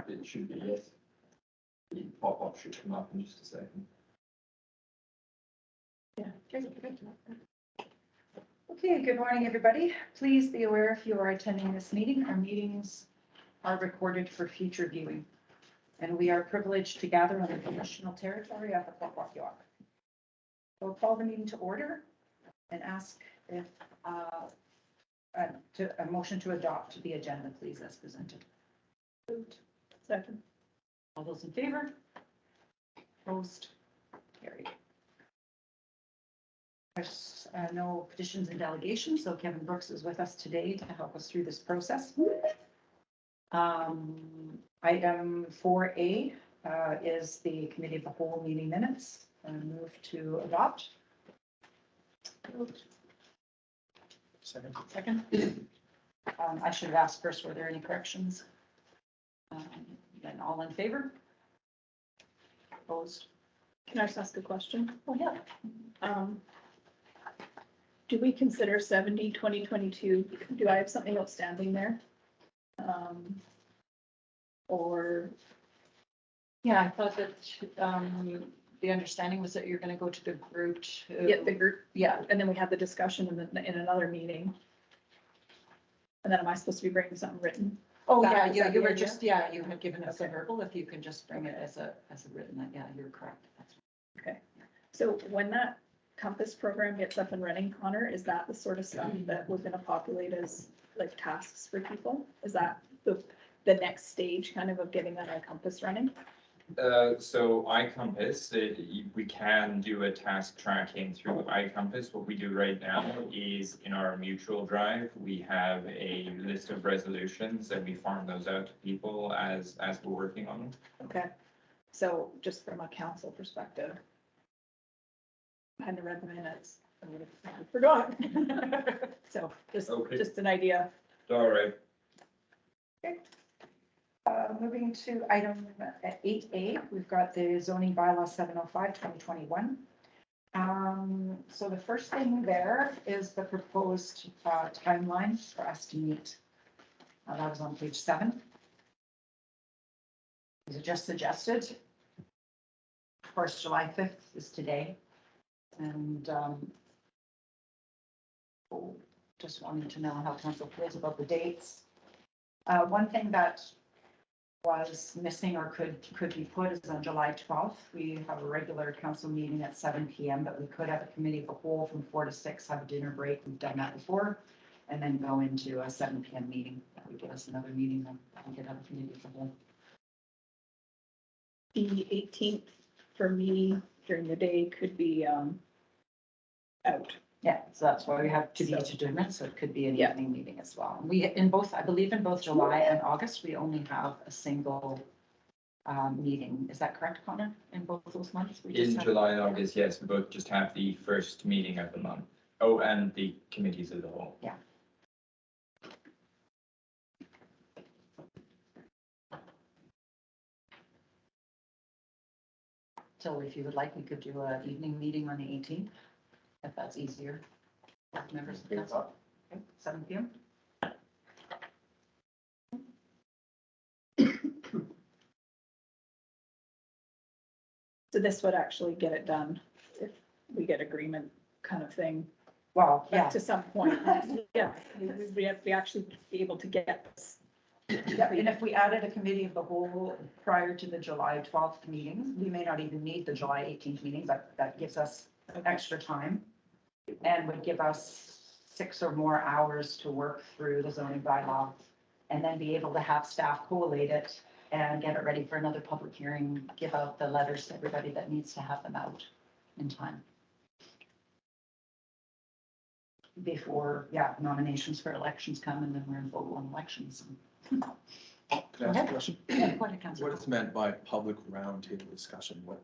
It should be, yes. The pop-up should come up in just a second. Yeah. Okay, good morning, everybody. Please be aware if you are attending this meeting, our meetings are recorded for future viewing. And we are privileged to gather on the traditional territory of the Kwakwaka'wakw. We'll call the meeting to order and ask if a motion to adopt the agenda, please, as presented. Moved. Second. All those in favor? Opposed? Carried. There's no petitions and delegations, so Kevin Brooks is with us today to help us through this process. Item 4A is the Committee of the Whole meeting minutes. And move to adopt. Moved. Second. I should have asked first, were there any corrections? Then all in favor? Opposed? Can I just ask a question? Oh, yeah. Do we consider 2022? Do I have something outstanding there? Or, Yeah, I thought that, the understanding was that you're gonna go to the group to. yeah, the group, Yeah, and then we had the discussion in another meeting. And then am I supposed to be bringing something written? oh, That- yeah, is you that you the were idea? just, yeah, you had given us a verbal, if you can just bring it as a written, yeah, you're correct. That's- Okay, so when that Compass program gets up and running, Connor, is that the sort of stuff that was gonna populate as like tasks for people? Is that the next stage kind of getting that Compass running? So iCompass, we can do a task tracking through iCompass. What we do right now is in our mutual drive, we have a list of resolutions and we farm those out to people as we're working on them. Okay, so just from a council perspective. I hadn't read the minutes, I forgot. So Okay. just an idea. All right. Moving to item 8A, we've got the zoning bylaw 705, 2021. So the first thing there is the proposed timeline for us to meet. That was on page 7. These are just suggested. Of course, July 5th is today. And just wanting to know how council feels about the dates. One thing that was missing or could be put is on July 12th. We have a regular council meeting at 7 p.m., but we could have a committee of the whole from 4 to 6, have a dinner break. We've done that before, and then go into a 7 p.m. meeting. That would give us another meeting and we could have a committee of the whole. The 18th for me during the day could be out. Yeah, so that's why we have to be So- determined, so it could be an Yeah. evening meeting as well. And we, in both, I believe in both July and August, we only have a single meeting. Is that correct, Connor? In both those months? We just In have- July and August, yes, we both just have the first meeting of the month. Oh, and the committees as a whole. So if you would like, we could do an evening meeting on the 18th, if that's easier. Members of the council. Okay, 7 p.m. So this would actually get it done if we get agreement kind of thing. Well, But yeah, to some point, yeah, we have to actually be able to get this. yeah, and if we added a committee of the whole prior to the July 12th meetings, we may not even need the July 18th meeting, but that gives us extra time and would give us 6 or more hours to work through the zoning bylaw and then be able to have staff collate it and get it ready for another public hearing, give out the letters to everybody that needs to have them out in time. Before, yeah, nominations for elections come and then we're in full-blown elections. Can I ask a question? Yeah, go ahead, Councillor. What is meant by public roundtable discussion? What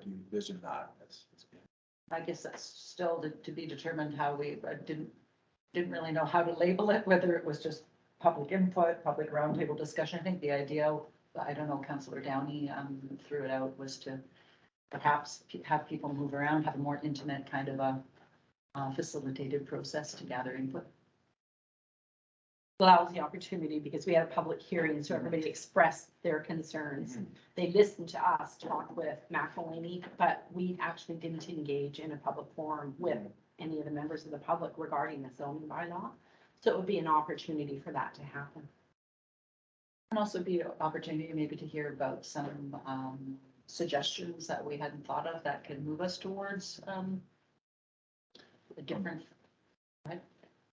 do you envision that as being? I guess that's still to be determined how I didn't really know how to label it, whether it was just public input, public roundtable discussion. I think the idea, I don't know, Councillor Downey threw it out, was to perhaps have people move around, have a more intimate kind of a facilitated process to gather input. allows the opportunity, because we had a public hearing, so everybody expressed their concerns. They listened to us talk with McElhaney, but we actually didn't engage in a public forum with any of the members of the public regarding the zoning bylaw. So it would be an opportunity for that to happen. And also be an opportunity maybe to hear about some suggestions that we hadn't thought of that could move us towards a different.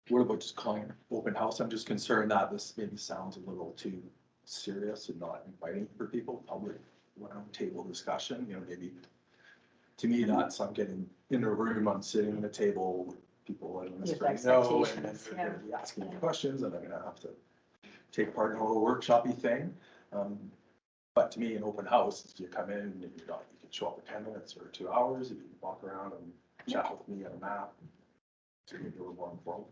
What about just calling it open house? I'm just concerned that this maybe sounds a little too serious and not inviting for people, public round table discussion, you know, maybe. To me, that's, I'm getting in a room, I'm sitting at a table with people I don't necessarily know, and then expectations, they're gonna be asking me questions, and I'm gonna have to take part in a little workshopy thing. But to me, an open house is you come in and you can show up for 10 minutes or 2 hours, you can walk around and chat with me on a map. So you can do a more informal.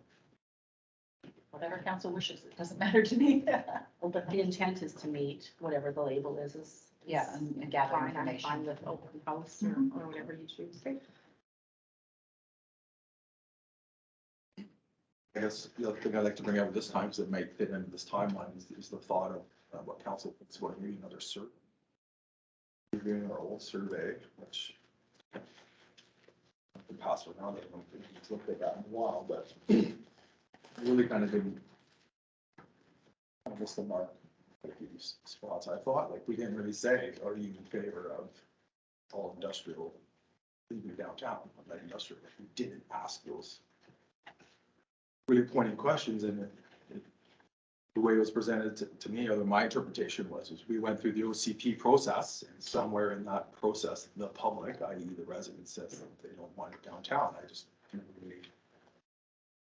Whatever council wishes, it doesn't matter to me. But the intent is to meet, whatever the label is. Yeah, and gather Fine, I'm fine information. with open house or whatever you choose. I guess the other thing I'd like to bring up this time, because it might fit into this timeline, is the thought of what council thinks about maybe another survey. We're doing our old survey, which we passed around, I don't think it's looked at that in a while, but really kind of didn't miss the mark. Like these spots, I thought, like, we didn't really say, are you in favor of all industrial leaving downtown, like industrial, we didn't ask those really pointing questions, and the way it was presented to me, or my interpretation was we went through the OCP process, and somewhere in that process, the public, i.e. the residents, says that they don't want it downtown. I just didn't really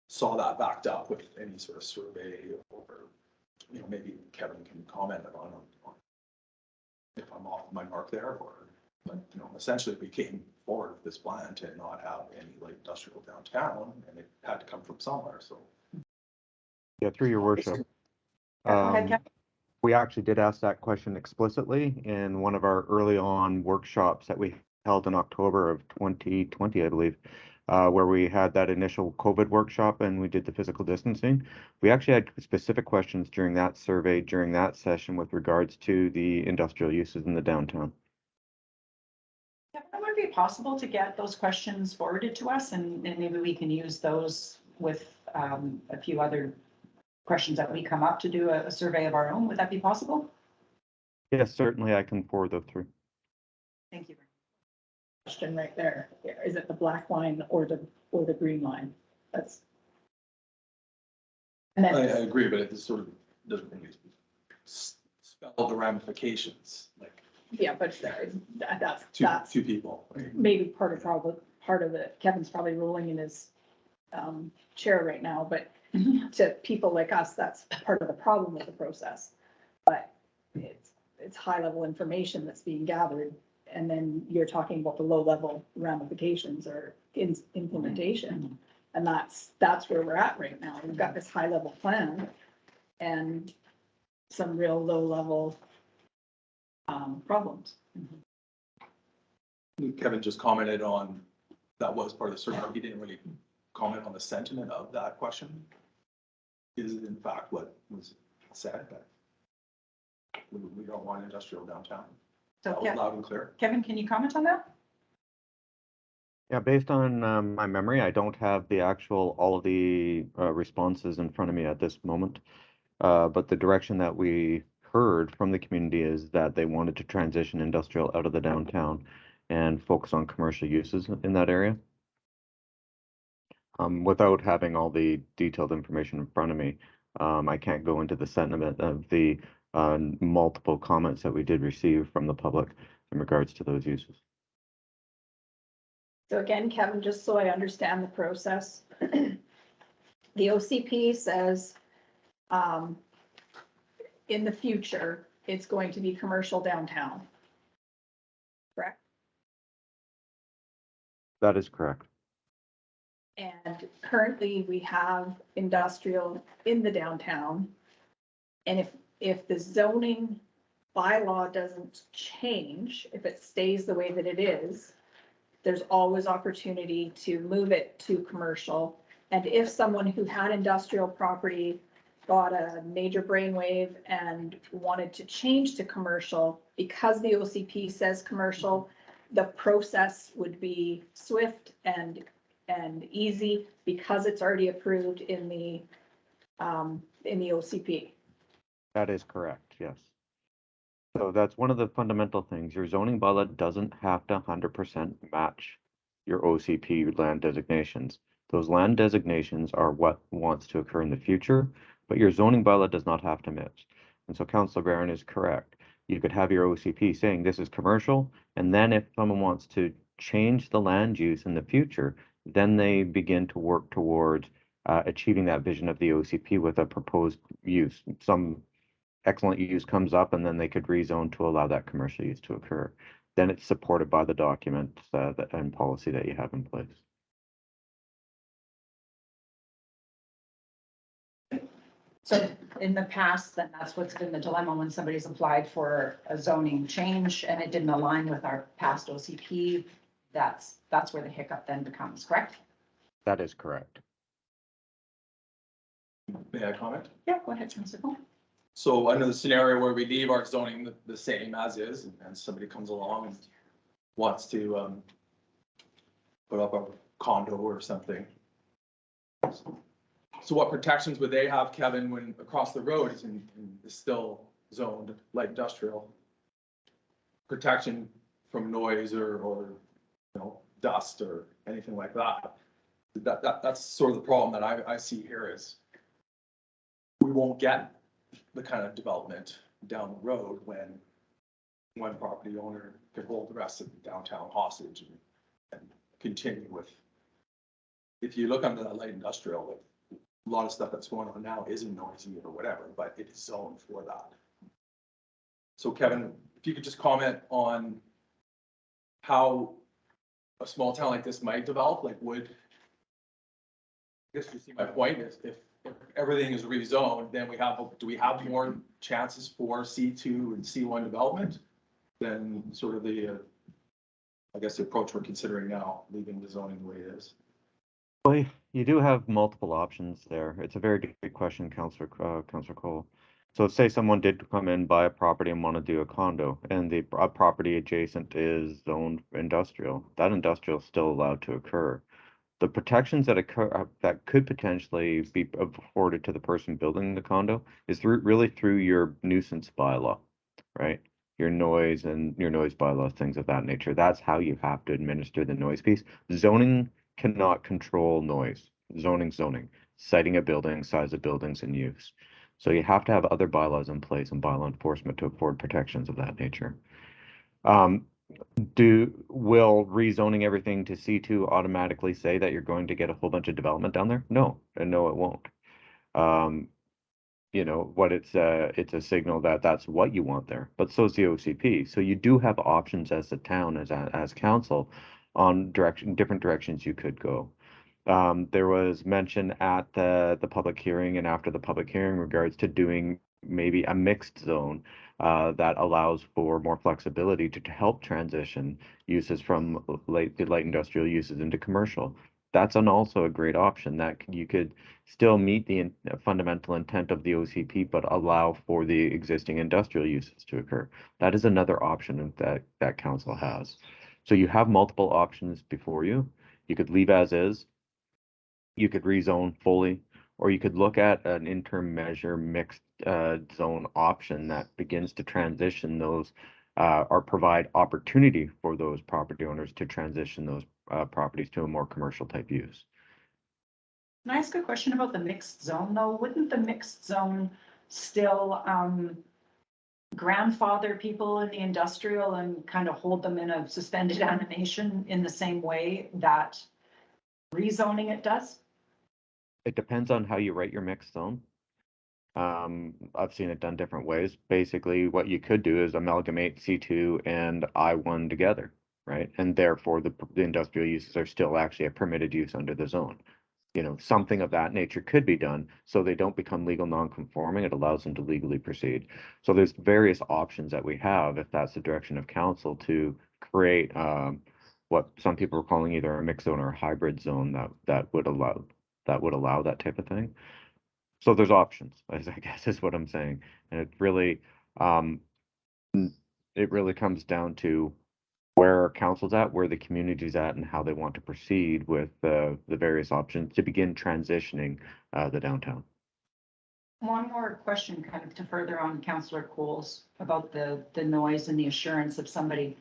saw that backed up with any sort of survey, or, you know, maybe Kevin can comment on if I'm off my mark there, or, but, you know, essentially we came forward with this plan to not have any light industrial downtown, and it had to come from somewhere, so. Yeah, through your worship. Go ahead, Kevin. We actually did ask that question explicitly in one of our early on workshops that we held in October of 2020, I believe, where we had that initial COVID workshop and we did the physical distancing. We actually had specific questions during that survey, during that session with regards to the industrial uses in the downtown. Would it be possible to get those questions forwarded to us, and maybe we can use those with a few other questions that we come up to do a survey of our own? Would that be possible? Yes, certainly I can forward those through. Thank you. Question right there. Is it the black line or the green line? That's. And I then, agree, but it sort of doesn't really spell the ramifications, like yeah, but that's two people. Right? maybe part of it. Kevin's probably rolling in his chair right now, but to people like us, that's part of the problem with the process. But it's high level information that's being gathered, and then you're talking about the low level ramifications or implementation, and that's where we're at right now. We've got this high level plan and some real low level problems. Kevin just commented on, that was part of the survey. He didn't really comment on the sentiment of that question. Is it in fact what was said, that we don't want industrial downtown? So That was loud and clear. Kevin, can you comment on that? Yeah, based on my memory, I don't have the actual, all of the responses in front of me at this moment. But the direction that we heard from the community is that they wanted to transition industrial out of the downtown and focus on commercial uses in that area. Without having all the detailed information in front of me, I can't go into the sentiment of the multiple comments that we did receive from the public in regards to those uses. So again, Kevin, just so I understand the process, the OCP says, in the future, it's going to be commercial downtown. Correct? That is correct. And currently we have industrial in the downtown. And if the zoning bylaw doesn't change, if it stays the way that it is, there's always opportunity to move it to commercial. And if someone who had industrial property bought a major brainwave and wanted to change to commercial, because the OCP says commercial, the process would be swift and easy because it's already approved in the OCP. That is correct, yes. So that's one of the fundamental things. Your zoning bylaw doesn't have to 100% match your OCP land designations. Those land designations are what wants to occur in the future, but your zoning bylaw does not have to match. And so Councillor Barron is correct. You could have your OCP saying this is commercial, and then if someone wants to change the land use in the future, then they begin to work towards achieving that vision of the OCP with a proposed use. Some excellent use comes up, and then they could rezone to allow that commercial use to occur. Then it's supported by the document and policy that you have in place. So in the past, then that's what's been the dilemma when somebody's applied for a zoning change and it didn't align with our past OCP. That's where the hiccup then becomes, correct? That is correct. May I comment? Yeah, go ahead, Councillor Cole. So under the scenario where we leave our zoning the same as is, and somebody comes along and wants to put up a condo or something. So what protections would they have, Kevin, when across the road is still zoned light industrial? Protection from noise or dust or anything like that. That's sort of the problem that I see here is we won't get the kind of development down the road when one property owner could hold the rest of the downtown hostage and continue with. If you look under that light industrial, a lot of stuff that's going on now isn't noisy or whatever, but it is zoned for that. So Kevin, if you could just comment on how a small town like this might develop, like I guess you see my point is if everything is rezoned, then do we have more chances for C2 and C1 development than sort of the, I guess the approach we're considering now, leaving the zoning the way it is? Well, you do have multiple options there. It's a very good question, Councillor Cole. So say someone did come in, buy a property and want to do a condo, and the property adjacent is zoned industrial. That industrial is still allowed to occur. The protections that occur that could potentially be afforded to the person building the condo is really through your nuisance bylaw, right? Your noise and your noise bylaw, things of that nature. That's how you have to administer the noise piece. Zoning cannot control noise. Zoning, citing a building, size of buildings, and use. So you have to have other bylaws in place and bylaw enforcement to afford protections of that nature. Will rezoning everything to C2 automatically say that you're going to get a whole bunch of development down there? No, and no, it won't. What it's a signal that that's what you want there, but so is the OCP. So you do have options as a town, as council, on different directions you could go. There was mention at the public hearing and after the public hearing in regards to doing maybe a mixed zone that allows for more flexibility to help transition uses from light industrial uses into commercial. That's also a great option that you could still meet the fundamental intent of the OCP, but allow for the existing industrial uses to occur. That is another option that council has. So you have multiple options before you. You could leave as is. You could rezone fully, or you could look at an interim measure mixed zone option that begins to transition those or provide opportunity for those property owners to transition those properties to a more commercial type use. Can I ask a question about the mixed zone though? Wouldn't the mixed zone still grandfather people in the industrial and kind of hold them in a suspended animation in the same way that rezoning it does? It depends on how you write your mixed zone. I've seen it done different ways. Basically, what you could do is amalgamate C2 and I1 together, right? And therefore, the industrial uses are still actually a permitted use under the zone. Something of that nature could be done so they don't become legal non-conforming. It allows them to legally proceed. So there's various options that we have if that's the direction of council to create what some people are calling either a mixed zone or a hybrid zone that would allow that type of thing. So there's options, as I guess is what I'm saying. And um, it really comes down to where our council's at, where the community's at, and how they want to proceed with the various options to begin transitioning the downtown. One more question kind of to further on Councillor Coles about the noise and the assurance of somebody.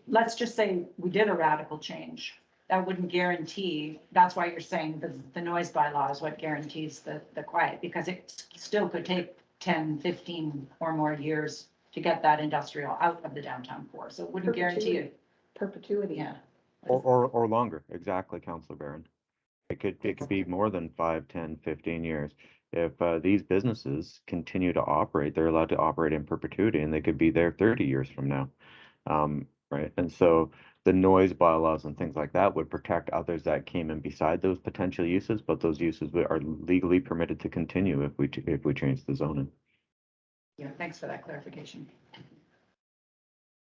Let's just say we did a radical change. That wouldn't guarantee, that's why you're saying the noise bylaw is what guarantees the quiet, because it still could take 10, 15 or more years to get that industrial out of the downtown core. So it wouldn't guarantee it. Perpetuity. Yeah. Or longer, exactly, Councillor Barron. It could be more than 5, 10, 15 years. If these businesses continue to operate, they're allowed to operate in perpetuity, and they could be there 30 years from now. Right, and so the noise bylaws and things like that would protect others that came in beside those potential uses, but those uses are legally permitted to continue if we change the zoning. Yeah, thanks for that clarification.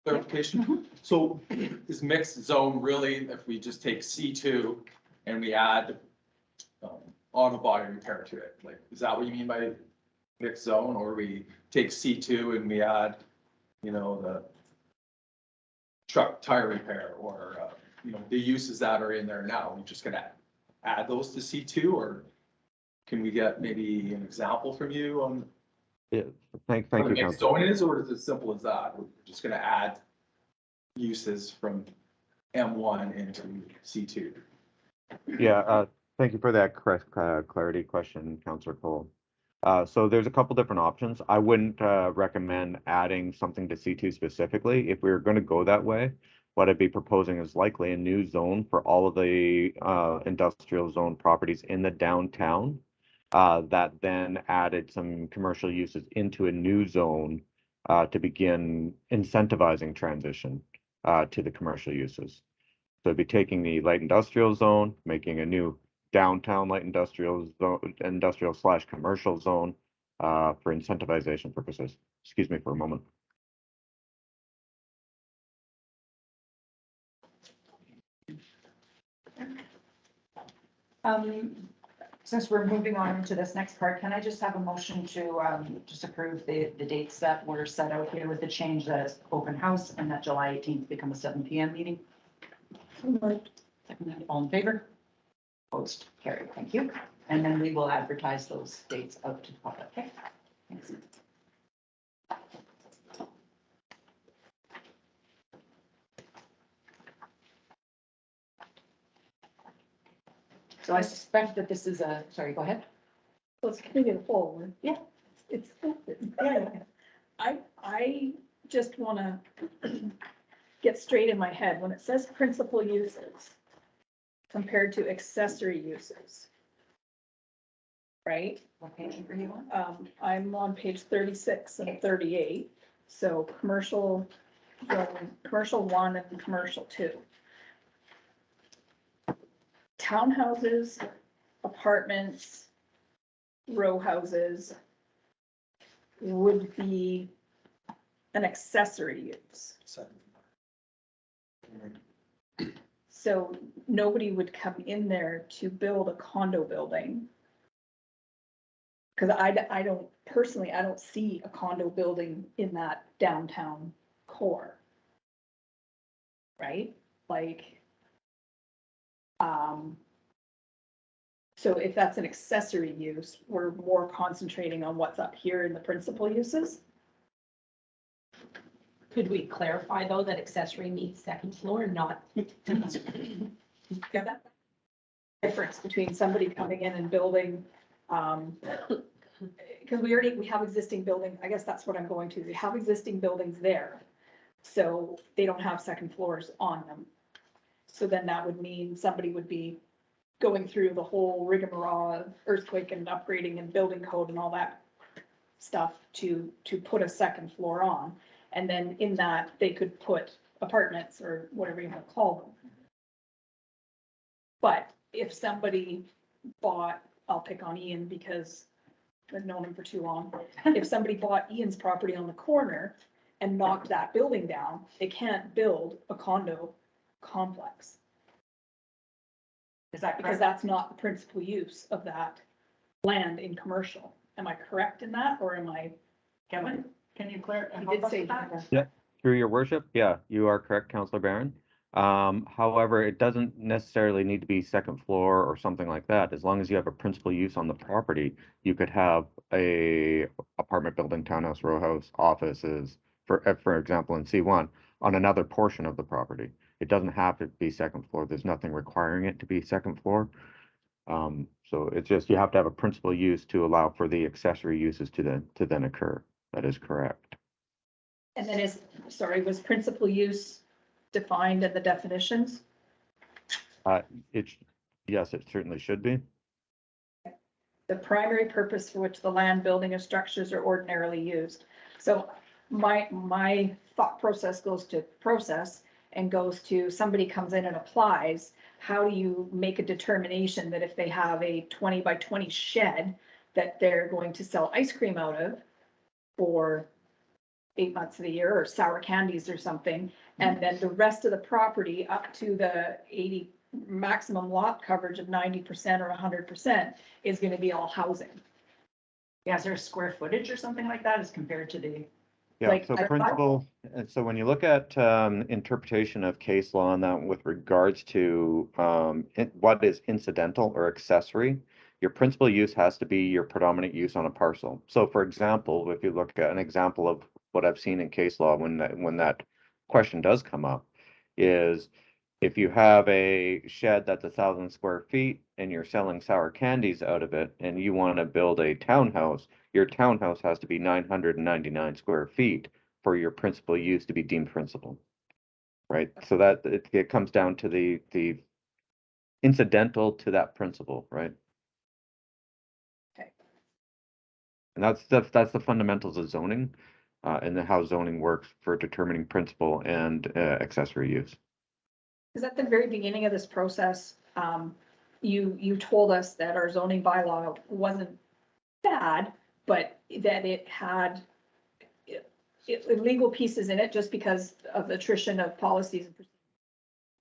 Clarification. So is mixed zone really, if we just take C2 and we add auto body repair to it? Like, is that what you mean by mixed zone? Or we take C2 and we add, the truck tire repair or, the uses that are in there now? We're just gonna add those to C2, or can we get maybe an example from you on Yeah, thank what you, a mixed Councillor. zone is, or is it as simple as that? We're just gonna add uses from M1 into C2. Yeah, thank you for that clarity question, Councillor Cole. So there's a couple different options. I wouldn't recommend adding something to C2 specifically. If we were going to go that way, what I'd be proposing is likely a new zone for all of the industrial zone properties in the downtown that then added some commercial uses into a new zone to begin incentivizing transition to the commercial uses. So it'd be taking the light industrial zone, making a new downtown light industrial zone, industrial/commercial zone for incentivization purposes. Excuse me for a moment. Since we're moving on to this next part, can I just have a motion to just approve the dates that were set out here with the change that it's open house and that July 18th become a 7 PM meeting? Second, all in favor? Opposed, carried, thank you. And then we will advertise those dates out to the public, okay? Thanks. So I suspect that this is sorry, go ahead. So it's committee of the whole. Yeah. It's, I just wanna get straight in my head, when it says principal uses compared to accessory uses. Right? What page are you on? I'm on page 36 and 38, so commercial 1 and commercial 2. Townhouses, apartments, row houses would be an accessory use. So nobody would come in there to build a condo building. Cause I don't, personally, I don't see a condo building in that downtown core. Right? Like, so if that's an accessory use, we're more concentrating on what's up here in the principal uses. Could we clarify, though, that accessory means second floor, not? Get that? Difference between somebody coming in and building, because we have existing building, I guess that's what I'm going to, we have existing buildings there. So they don't have second floors on them. So then that would mean somebody would be going through the whole rigmarole of earthquake and upgrading and building code and all that stuff to put a second floor on. And then in that, they could put apartments or whatever you want to call them. But if somebody bought, I'll pick on Ian because I've known him for too long. If somebody bought Ian's property on the corner and knocked that building down, they can't build a condo complex. Is that Because correct? that's not the principal use of that land in commercial. Am I correct in that, or am I? Kevin, can you He help did us say with that? that. Through your worship, yeah, you are correct, Councillor Barron. However, it doesn't necessarily need to be second floor or something like that. As long as you have a principal use on the property, you could have a apartment building, townhouse, row house, offices, for example, in C1, on another portion of the property. It doesn't have to be second floor. There's nothing requiring it to be second floor. So it's just, you have to have a principal use to allow for the accessory uses to then occur. That is correct. And then was principal use defined in the definitions? Yes, it certainly should be. The primary purpose for which the land, building, or structures are ordinarily used. So my thought process goes to somebody comes in and applies. How do you make a determination that if they have a 20 by 20 shed that they're going to sell ice cream out of for 8 months of the year, or sour candies or something, and then the rest of the property up to the 80 maximum lot coverage of 90% or 100% is going to be all housing? Yeah, is there a square footage or something like that as compared to the? Yeah, Like, so I thought- principal, and so when you look at interpretation of case law on that with regards to what is incidental or accessory, your principal use has to be your predominant use on a parcel. So for example, if you look at an example of what I've seen in case law when that question does come up, is if you have a shed that's 1,000 square feet and you're selling sour candies out of it and you want to build a townhouse, your townhouse has to be 999 square feet for your principal use to be deemed principal. Right? So that it comes down to the incidental to that principle, right? Okay. And that's the fundamentals of zoning, and how zoning works for determining principal and accessory use. Because at the very beginning of this process, you told us that our zoning bylaw wasn't bad, but that it had illegal pieces in it just because of the attrition of policies and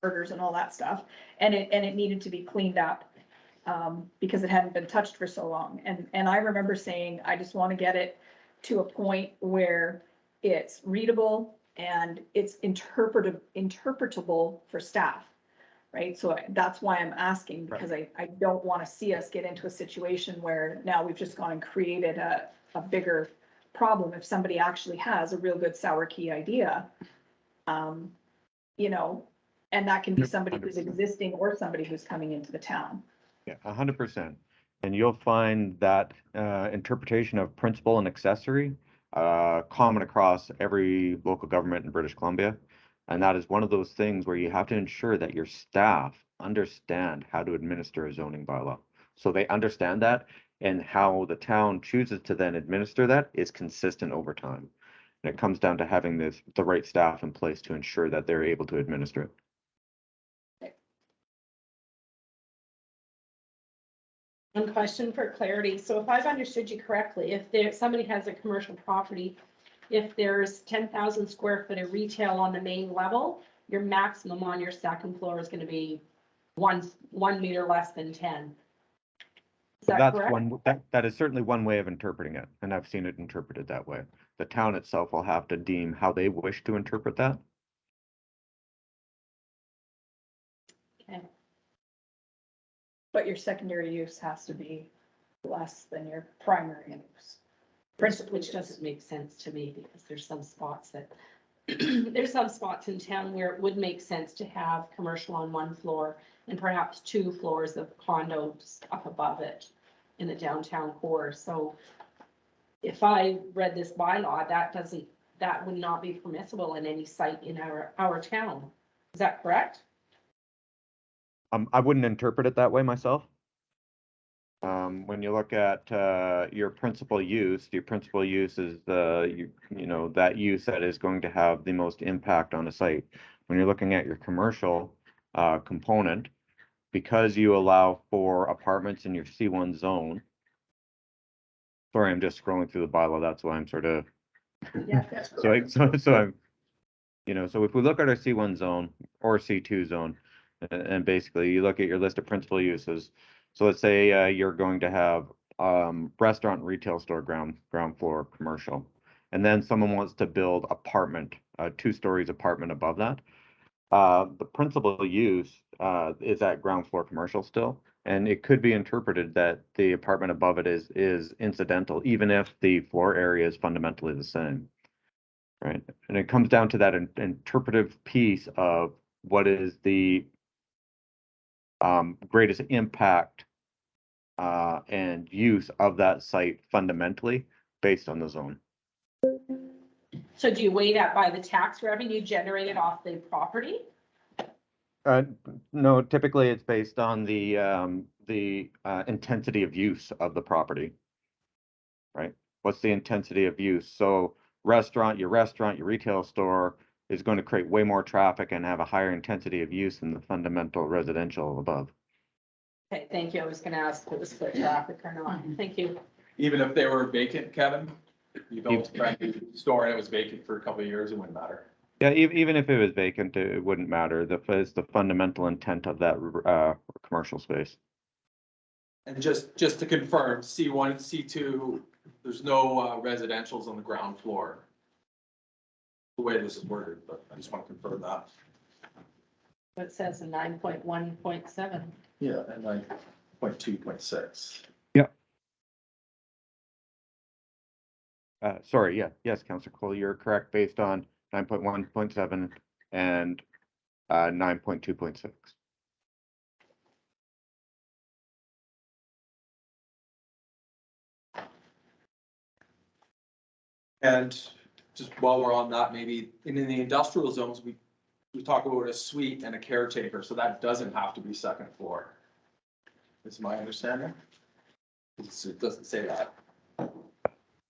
procedures and all that stuff. And it needed to be cleaned up because it hadn't been touched for so long. And I remember saying, I just want to get it to a point where it's readable and it's interpretable for staff, right? So that's why I'm asking, because I don't want to see us get into a situation where now we've just gone and created a bigger problem if somebody actually has a real good sour key idea. You know, and that can be somebody who's 100%. existing or somebody who's coming into the town. Yeah, 100%. And you'll find that interpretation of principal and accessory common across every local government in British Columbia. And that is one of those things where you have to ensure that your staff understand how to administer a zoning bylaw. So they understand that, and how the town chooses to then administer that is consistent over time. And it comes down to having the right staff in place to ensure that they're able to administer it. One question for clarity. So if I've understood you correctly, if somebody has a commercial property, if there's 10,000 square foot of retail on the main level, your maximum on your second floor is going to be one meter less than 10. Is that That's correct? that is certainly one way of interpreting it, and I've seen it interpreted that way. The town itself will have to deem how they wish to interpret that. Okay. But your secondary use has to be less than your primary use. Which doesn't make sense to me, because there's some spots that there's some spots in town where it would make sense to have commercial on one floor and perhaps 2 floors of condos up above it in the downtown core. So if I read this bylaw, that would not be permissible in any site in our town. Is that correct? I wouldn't interpret it that way myself. When you look at your principal use is that use that is going to have the most impact on a site. When you're looking at your commercial component, because you allow for apartments in your C1 zone. Sorry, I'm just scrolling through the bylaw. That's why I'm sort of. Yeah. So I'm, so if we look at our C1 zone or C2 zone, and basically you look at your list of principal uses. So let's say you're going to have restaurant, retail store, ground floor, commercial. And then someone wants to build apartment, 2 stories apartment above that. The principal use, is at ground floor commercial still. And it could be interpreted that the apartment above it is incidental, even if the floor area is fundamentally the same. Right? And it comes down to that interpretive piece of what is the greatest impact and use of that site fundamentally based on the zone. So do you weigh that by the tax revenue generated off the property? No, typically it's based on the intensity of use of the property. Right? What's the intensity of use? So your retail store is going to create way more traffic and have a higher intensity of use than the fundamental residential above. Okay, thank you. I was gonna ask if it was foot traffic or not. Thank you. Even if they were vacant, Kevin, you built a brand new store and it was vacant for a couple of years, it wouldn't matter. Yeah, even if it was vacant, it wouldn't matter. It's the fundamental intent of that commercial space. And just to confirm, C1 and C2, there's no residentials on the ground floor. The way this is worded, but I just want to confirm that. It says in 9.1.7. Yeah, and 9.2.6. Sorry, yes, Councillor Cole, you're correct based on 9.1.7 and 9.2.6. And just while we're on that, maybe in the industrial zones, we talk about a suite and a caretaker, so that doesn't have to be second floor. Is my understanding? It doesn't say that.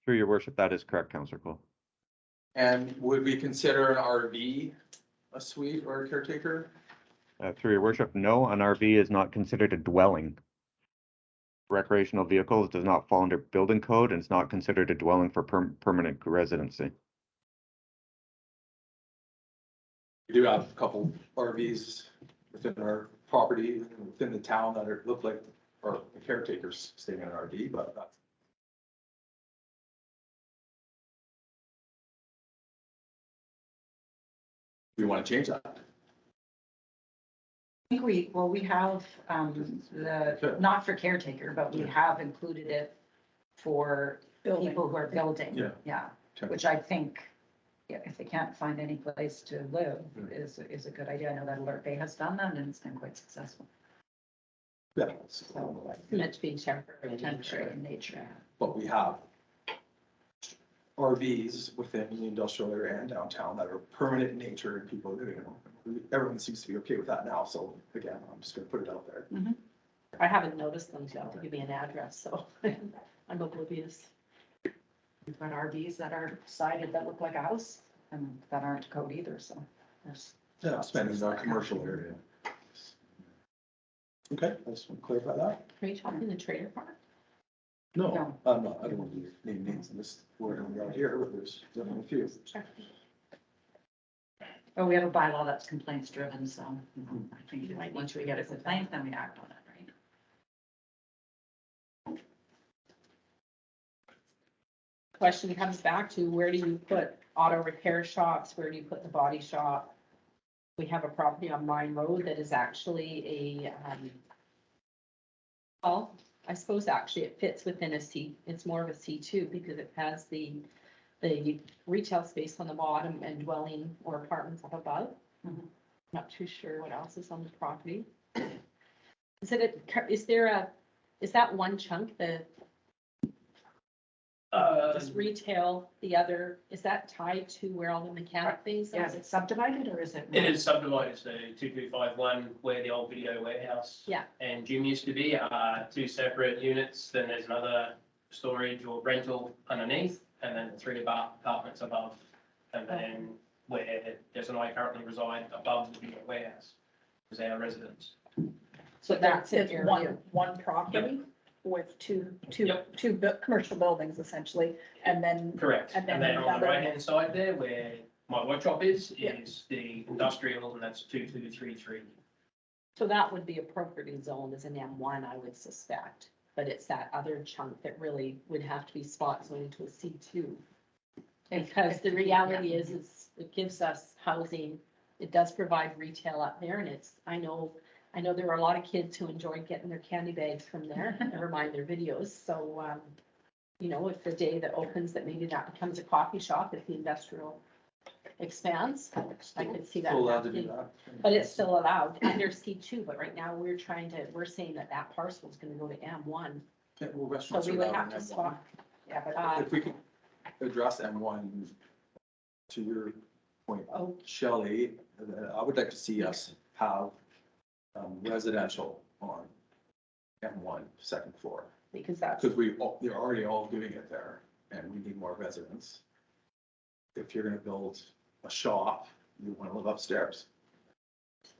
Through your worship, that is correct, Councillor Cole. And would we consider an RV a suite or a caretaker? Through your worship, no, an RV is not considered a dwelling. Recreational vehicles does not fall under building code and it's not considered a dwelling for permanent residency. We do have a couple RVs within our property, within the town that look like, or caretakers staying in an RV, but that's. We want to change that. I think we have, not for caretaker, but we have included it for Building. people who are building. Yeah. Yeah, which I think, yeah, if they can't find any place to live, is a good idea. I know that Alert Bay has done that and it's been quite successful. Yeah. So, It's meant to be temporary. temporary in nature. But we have RVs within the industrial area and downtown that are permanent in nature and people living in them. Everyone seems to be okay with that now, so again, I'm just gonna put it out there. I haven't noticed them, so to give me an address, so I'm oblivious. We've got RVs that are sided that look like a house and that aren't code either, so. there's- Yeah, spending on commercial area. Okay, I just want to clarify that. Are you talking the trailer park? No, No. I'm not, I don't want to name names in this word around here, but there's definitely a few. Oh, we have a bylaw that's complaints driven, so I think once we get a complaint, then we act on it, right? Question comes back to where do you put auto repair shops? Where do you put the body shop? We have a property on Mine Road that is actually well, I suppose actually it fits within a C, it's more of a C2 because it has the retail space on the bottom and dwelling or apartments up above. Mhm. Not too sure what else is on the property. Is that one chunk, just retail, the other, is that tied to where all the mechanic things Yeah, are? is it subdivided or is it? It is subdivided, so 2251, where the old video warehouse. Yeah. And gym used to be, are 2 separate units, then there's another storage or rental underneath, and then 3 apartments above. And then where Des and I currently reside above the video warehouse, is our residence. So that's an It's area. one property with two Yep. commercial buildings essentially, and then. Correct, And and then then on another- the right-hand side there, where my workshop is Yeah. the industrial, and that's 2233. So that would be appropriately zoned as an M1, I would suspect. but it's that other chunk that really would have to be spot zoned to a C2. Because the reality is, it gives us housing, it does provide retail up there, and it's, I know there are a lot of kids who enjoy getting their candy bags from there, never mind their videos, so, you know, if the day that opens, that maybe that becomes a coffee shop, if the industrial expands, I could see that Still allowed to do happening. that. But it's still allowed under C2, but right now we're saying that parcel is gonna go to M1, Yeah, well, so restaurants we are would allowed have in to M1. swap. Yeah, but Uh, If we could address M1, to your point, Oh, Shelley, I would like to see us have residential on M1, second floor. because that's, Because they're already all doing it there, and we need more residents. If you're gonna build a shop, you wanna live upstairs.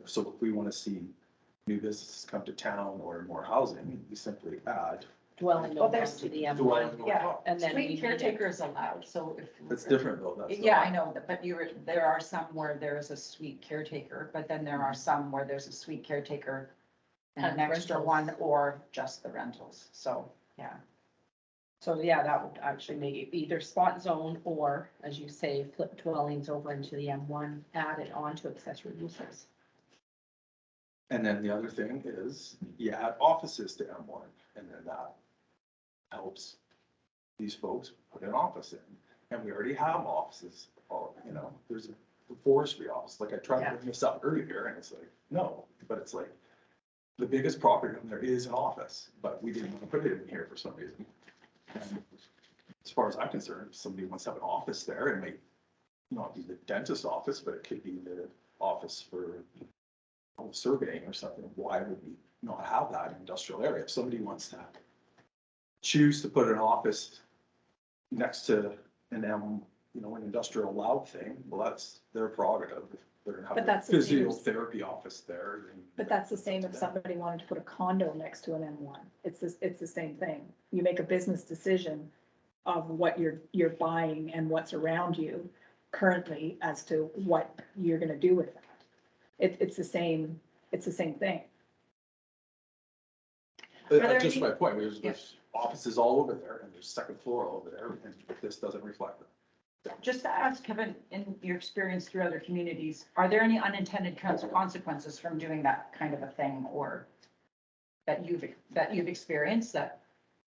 So if we wanna see new businesses come to town or more housing, we simply add. dwelling Well, over there's- to the dwelling M1, on yeah. top. and then we street need caretaker is allowed, so if. That's different though, that's. Yeah, not- I know, but there are some where there is a suite caretaker, but then there are some where there's a suite caretaker and an And extra rentals. one or just the rentals, so, yeah. So yeah, that would actually make it either spot zone or, as you say, flip dwellings over into the M1, add it on to accessory uses. And then the other thing is, you add offices to M1, and then that helps these folks put an office in. And we already have offices, you know, there's a forestry office, like I tried to bring this up earlier, and it's like, no, but it's like, the biggest property on there is an office, but we didn't want to put it in here for some reason. And as far as I'm concerned, if somebody wants to have an office there, it may not be the dentist office, but it could be the office for surveying or something. Why would we not have that in industrial area? If somebody wants to choose to put an office next to an an industrial loud thing, well, that's their prerogative. If they're gonna But have a that's the same as- physiotherapy office there. then- But that's the same if somebody wanted to put a condo next to an M1. It's the same thing. You make a business decision of what you're buying and what's around you currently as to what you're gonna do with that. It's the same thing. there That's just any- my point. There's offices all over there and there's second floor all over there, and this doesn't reflect that. Just to ask Kevin, in your experience through other communities, are there any unintended consequences from doing that kind of a thing, or that you've experienced that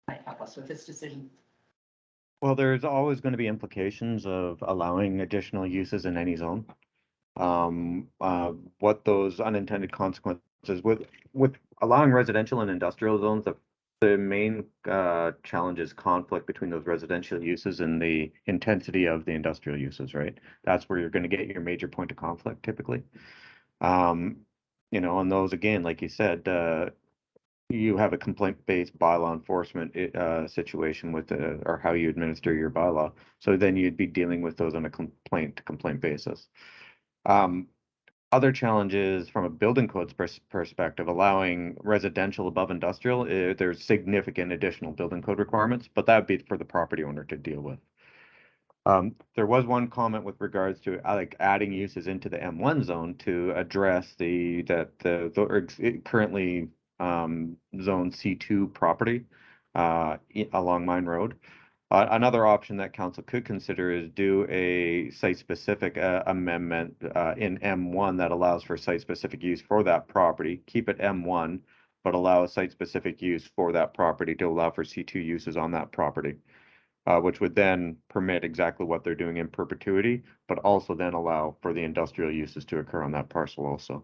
might help us with this decision? Well, there's always going to be implications of allowing additional uses in any zone. What those unintended consequences with allowing residential and industrial zones, the main challenge is conflict between those residential uses and the intensity of the industrial uses, right? That's where you're going to get your major point of conflict typically. You know, on those again, like you said, you have a complaint-based bylaw enforcement situation with or how you administer your bylaw. So then you'd be dealing with those on a complaint-to-complaint basis. Other challenges from a building codes perspective, allowing residential above industrial, there's significant additional building code requirements, but that would be for the property owner to deal with. There was one comment with regards to like adding uses into the M1 zone to address the currently zone C2 property along Mine Road. Another option that council could consider is do a site-specific amendment in M1 that allows for site-specific use for that property. Keep it M1, but allow a site-specific use for that property to allow for C2 uses on that property, which would then permit exactly what they're doing in perpetuity, but also then allow for the industrial uses to occur on that parcel also.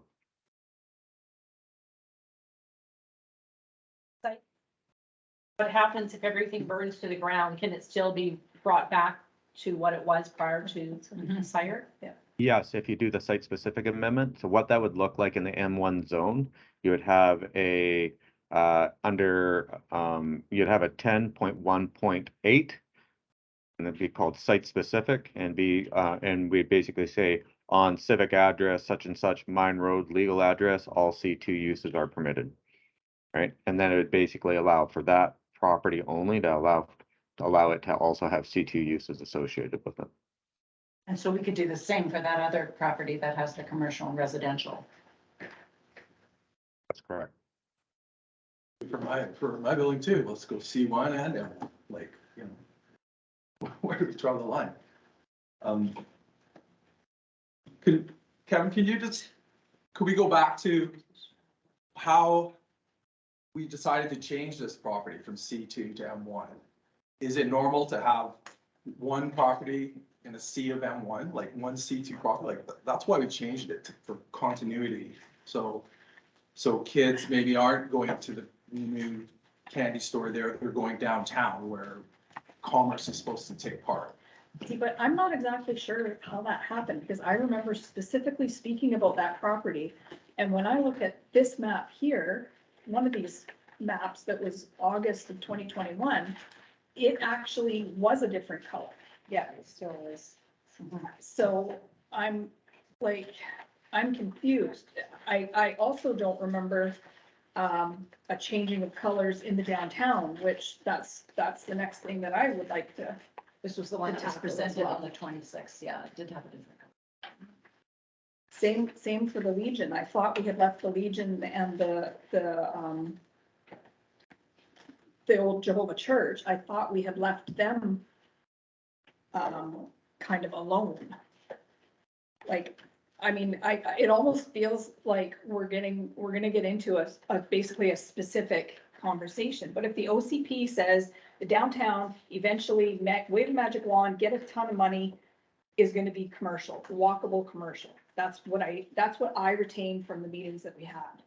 What happens if everything burns to the ground? Can it still be brought back to what it was prior to the fire? Yes, if you do the site-specific amendment, so what that would look like in the M1 zone, you would have a you'd have a 10.1.8, and it'd be called site-specific, and we basically say on civic address such and such, Mine Road legal address, all C2 uses are permitted, right? And then it would basically allow for that property only to allow it to also have C2 uses associated with it. And so we could do the same for that other property that has the commercial and residential. That's correct. for my building too, let's go C1 and M1, like, you know, where do we draw the line? Kevin, could we go back to how we decided to change this property from C2 to M1? Is it normal to have one property in a C of M1, like one C2 property? Like, that's why we changed it for continuity. So kids maybe aren't going to the new candy store there, they're going downtown where commerce is supposed to take part. See, but I'm not exactly sure how that happened, because I remember specifically speaking about that property. And when I look at this map here, one of these maps that was August of 2021, it actually was a different color. Yeah, it still is. So I'm confused. I also don't remember a changing of colors in the downtown, which that's the next thing that I would like to. This was the one that was Tackle as presented well. on the 26th. Yeah, it did have a different color. Same for the Legion. I thought we had left the Legion and the old Jehovah Church. I thought we had left them kind of alone. Like, I mean, it almost feels like we're gonna get into basically a specific conversation. But if the OCP says the downtown eventually wave a magic wand, get a ton of money, is gonna be commercial, walkable commercial. That's what I retained from the meetings that we had.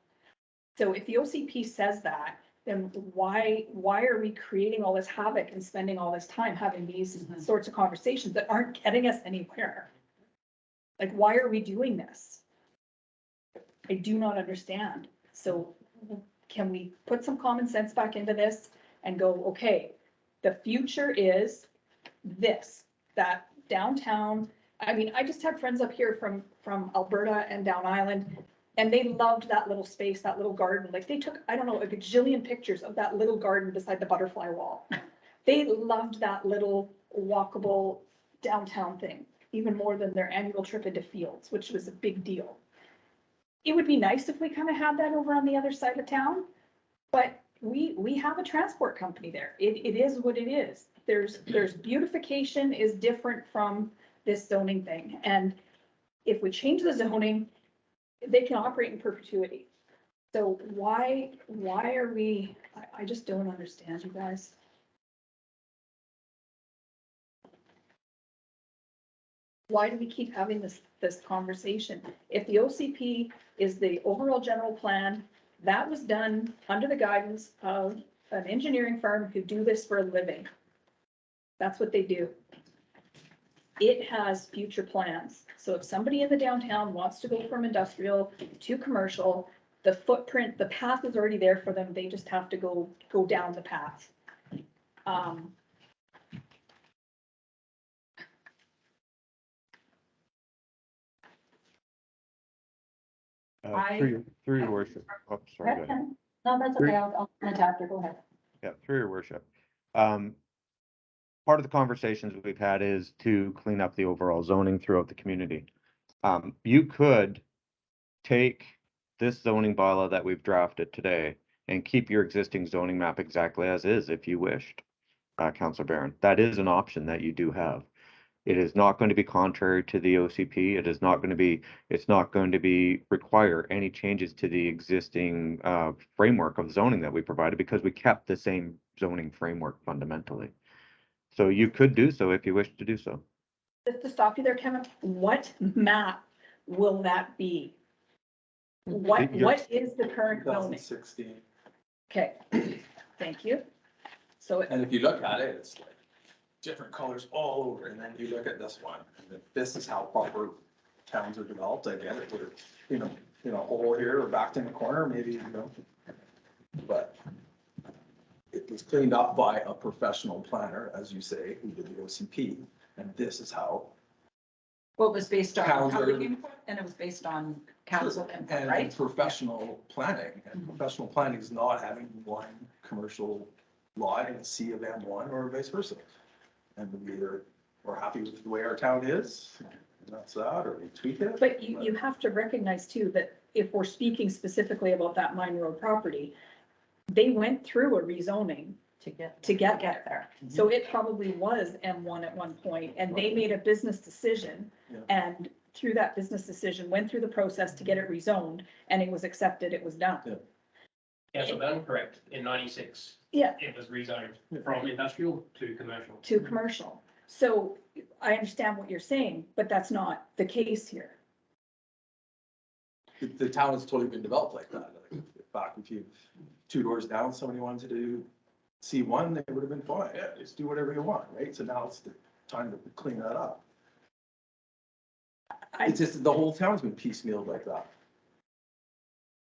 So if the OCP says that, then why are we creating all this havoc and spending all this time having these sorts of conversations that aren't getting us anywhere? Like, why are we doing this? I do not understand. So can we put some common sense back into this and go, okay, the future is this, that downtown. I mean, I just had friends up here from Alberta and Down Island, and they loved that little space, that little garden. Like, they took, I don't know, a gajillion pictures of that little garden beside the butterfly wall. They loved that little walkable downtown thing, even more than their annual trip into Fields, which was a big deal. It would be nice if we kind of had that over on the other side of town, but we have a transport company there. It is what it is. There's beautification is different from this zoning thing. And if we change the zoning, they can operate in perpetuity. So why are we, I just don't understand, you guys. Why do we keep having this conversation? If the OCP is the overall general plan, that was done under the guidance of an engineering firm who do this for a living. That's what they do. It has future plans. So if somebody in the downtown wants to go from industrial to commercial, the footprint, the path is already there for them. They just have to go down the path. Through your worship. Oh, sorry. Go ahead. No, that's okay. I'll comment after. Go ahead. Yeah, through your worship. Part of the conversations we've had is to clean up the overall zoning throughout the community. You could take this zoning bylaw that we've drafted today and keep your existing zoning map exactly as is if you wished, Councillor Barron. That is an option that you do have. It is not going to be contrary to the OCP. It's not going to be require any changes to the existing framework of zoning that we provided because we kept the same zoning framework fundamentally. So you could do so if you wish to do so. Just to stop you there, Kevin, what map will that be? What is the current zoning? 2016. Okay, thank you. So And if you look at it, it's like different colors all over. And then you look at this one, and this is how proper towns are developed. I get it. We're, in a hole here or backed in a corner, maybe, but it was cleaned up by a professional planner, as you say, who did the OCP. And this is how. Well, it was based on Towns public are- input and it was based on council input, And right? professional planning, and professional planning is not having one commercial lot in a C of M1 or vice versa. And we're happy with the way our town is, and that's that, or we tweak it. But you have to recognize too, that if we're speaking specifically about that Mine Road property, they went through a rezoning To get. to get there. So it probably was M1 at one point, and they made a business decision. Yeah. And through that business decision, went through the process to get it rezoned, and it was accepted, it was done. Yeah. Council Bell, correct, in 96. Yeah. It was rezoned from industrial to commercial. To commercial. So I understand what you're saying, but that's not the case here. The town has totally been developed like that. Like, back if you, 2 doors down, somebody wanted to do C1, they would have been fine. Yeah, just do whatever you want, right? So now it's the time to clean that up. I- It's just, the whole town's been piecemealed like that.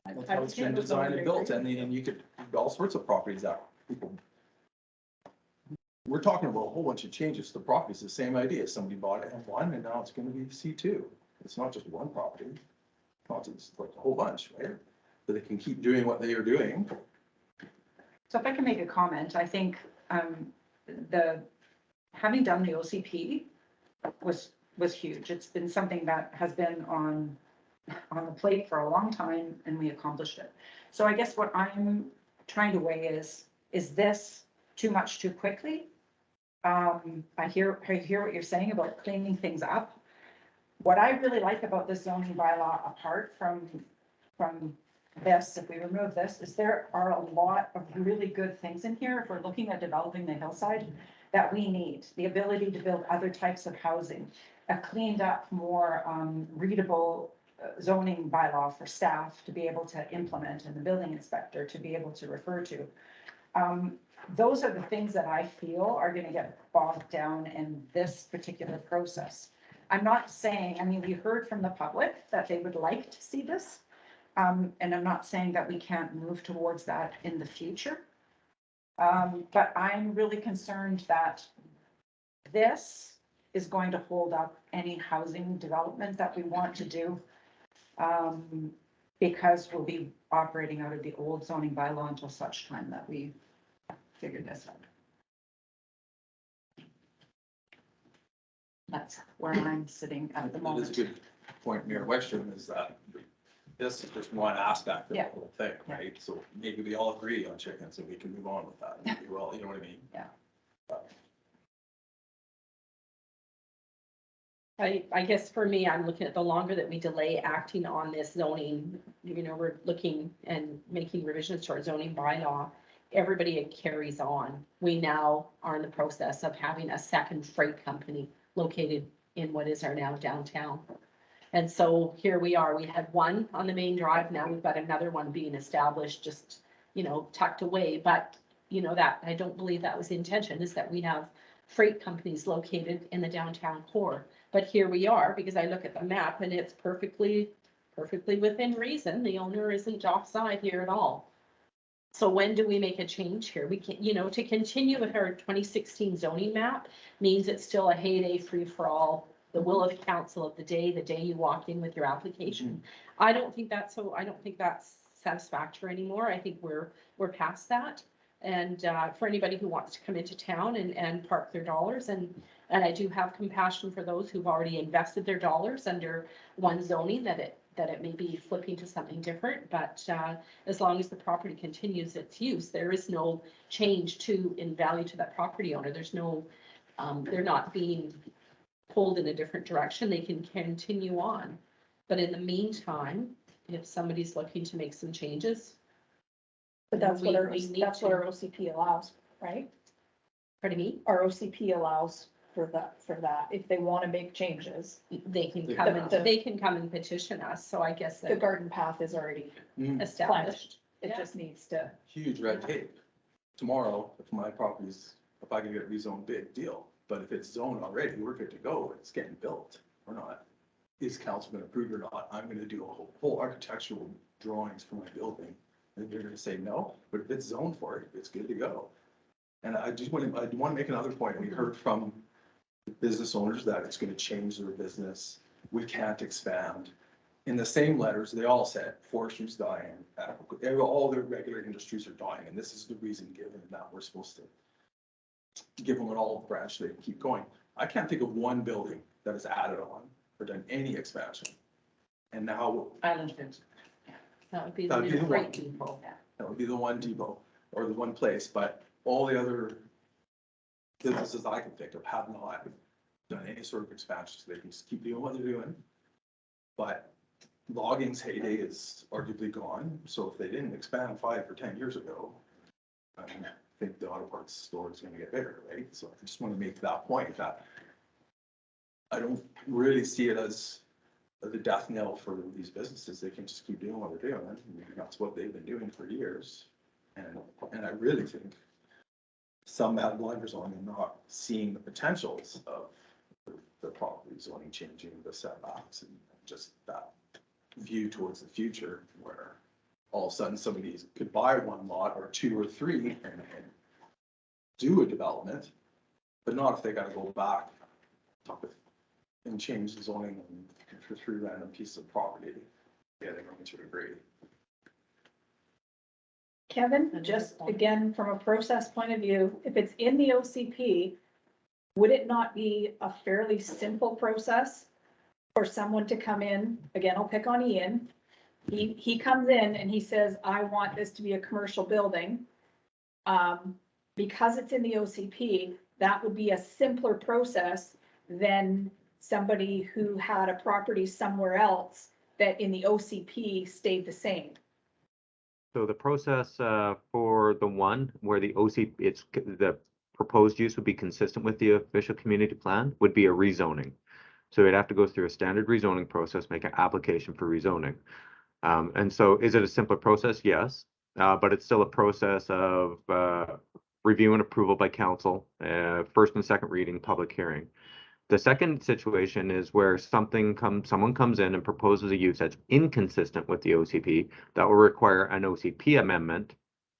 I That's how it's been understand designed and built, what and you're then you could, all sorts of properties that people. We're talking about a whole bunch of changes. The property's the same idea. Somebody bought it at one and now it's gonna be C2. It's not just one property. It's like a whole bunch, right? So they can keep doing what they are doing. So if I can make a comment, I think having done the OCP was huge. It's been something that has been on the plate for a long time, and we accomplished it. So I guess what I'm trying to weigh is this too much too quickly? I hear what you're saying about cleaning things up. What I really like about this zoning bylaw, apart from this, if we remove this, is there are a lot of really good things in here if we're looking at developing the hillside that we need. The ability to build other types of housing, a cleaned up, more readable zoning bylaw for staff to be able to implement, and the building inspector to be able to refer to. Those are the things that I feel are gonna get bogged down in this particular process. I'm not saying, I mean, we heard from the public that they would like to see this. And I'm not saying that we can't move towards that in the future. But I'm really concerned that this is going to hold up any housing development that we want to do. Because we'll be operating out of the old zoning bylaw until such time that we figure this out. That's where I'm sitting at the That is a moment. good point, Mayor Wexstrom, is that this is just one aspect of the Yeah. whole thing, right? So maybe we all agree on chickens and we can move on with that. Maybe, well, you know what I mean? Yeah. But I guess for me, I'm looking at the longer that we delay acting on this zoning, we're looking and making revisions to our zoning bylaw. Everybody carries on. We now are in the process of having a second freight company located in what is our now downtown. And so here we are, we had one on the main drive, now we've got another one being established, just, tucked away, but that, I don't believe that was the intention, is that we have freight companies located in the downtown core. But here we are, because I look at the map and it's perfectly within reason. The owner isn't offside here at all. So when do we make a change here? We can, to continue with our 2016 zoning map means it's still a heyday free for all, the will of council of the day you walk in with your application. I don't think that's satisfactory anymore. I think we're past that. And for anybody who wants to come into town and park their dollars, and I do have compassion for those who've already invested their dollars under one zoning, that it may be flipping to something different, but as long as the property continues its use, there is no change in value to that property owner. There's no, they're not being pulled in a different direction. They can continue on. But in the meantime, if somebody's looking to make some changes. But that's what our, we need that's what to- our OCP allows, right? Pardon me? Our OCP allows for that, if they want to make changes. They can They come can. and, they can come and petition us, so I guess The that garden path is already, established. it Yeah. just needs to. huge red tape. Tomorrow, if my property's, if I can get it rezoned, big deal. But if it's zoned already, we're good to go. It's getting built. We're not. Is council gonna approve or not? I'm gonna do a whole architectural drawings for my building. And they're gonna say no, but if it's zoned for it, it's good to go. And I want to make another point. We heard from business owners that it's gonna change their business. We can't expand. In the same letters, they all said forestry's dying, all their regular industries are dying, and this is the reason given that we're supposed to give them an olive branch, they can keep going. I can't think of one building that has added on or done any expansion. And now Island Foods. That would be the That'd be new the freight one. depot. that would be the one depot. or the one place, but all the other businesses I can think of have not done any sort of expansion, so they can just keep doing what they're doing. But logging's heyday is arguably gone, so if they didn't expand 5 or 10 years ago, I think the auto parts store is gonna get bigger, right? So I just wanna make that point that I don't really see it as the death knell for these businesses. They can just keep doing what they're doing. And that's what they've been doing for years. And I really think some have blinders on and not seeing the potentials of the property zoning changing, the setbacks, and just that view towards the future where all of a sudden somebody could buy one lot or 2 or 3 and do a development, but not if they gotta go back and change the zoning for 3 random pieces of property. Yeah, they're going to agree. Kevin, just again, from a process point of view, if it's in the OCP, would it not be a fairly simple process for someone to come in? Again, I'll pick on Ian. He comes in and he says, I want this to be a commercial building. Because it's in the OCP, that would be a simpler process than somebody who had a property somewhere else that in the OCP stayed the same. So the process for the one where the the proposed use would be consistent with the official community plan would be a rezoning. So it'd have to go through a standard rezoning process, make an application for rezoning. And so is it a simpler process? Yes, but it's still a process of review and approval by council, first and second reading, public hearing. The second situation is where someone comes in and proposes a use that's inconsistent with the OCP that will require an OCP amendment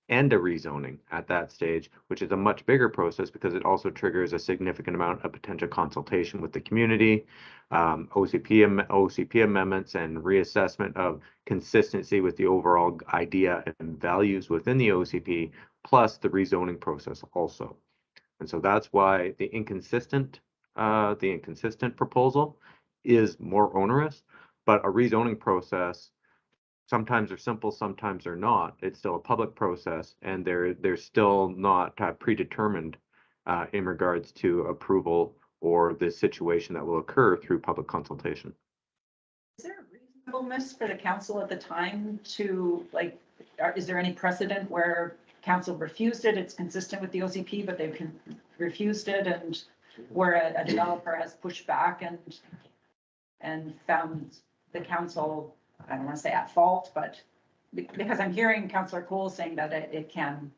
and a rezoning at that stage, which is a much bigger process because it also triggers a significant amount of potential consultation with the community, OCP amendments and reassessment of consistency with the overall idea and values within the OCP, plus the rezoning process also. And so that's why the inconsistent proposal is more onerous, but a rezoning process, sometimes they're simple, sometimes they're not. It's still a public process and they're still not predetermined in regards to approval or the situation that will occur through public consultation. Is there a reasonableness for the council at the time to, like, is there any precedent where council refused it, it's consistent with the OCP, but they've refused it, and where a developer has pushed back and found the council, I don't want to say at fault, but because I'm hearing Councillor Cole saying that it can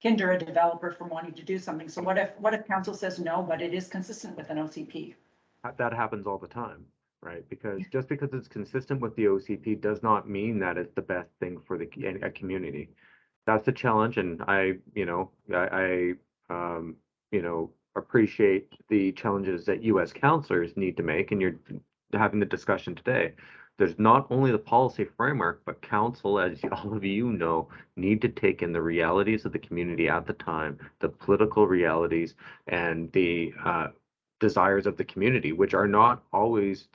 hinder a developer from wanting to do something. So what if council says no, but it is consistent with an OCP? That happens all the time, right? Because just because it's consistent with the OCP does not mean that it's the best thing for a community. That's the challenge, and I appreciate the challenges that you as councillors need to make, and you're having the discussion today. There's not only the policy framework, but council, as all of you know, need to take in the realities of the community at the time, the political realities, and the desires of the community, which are not always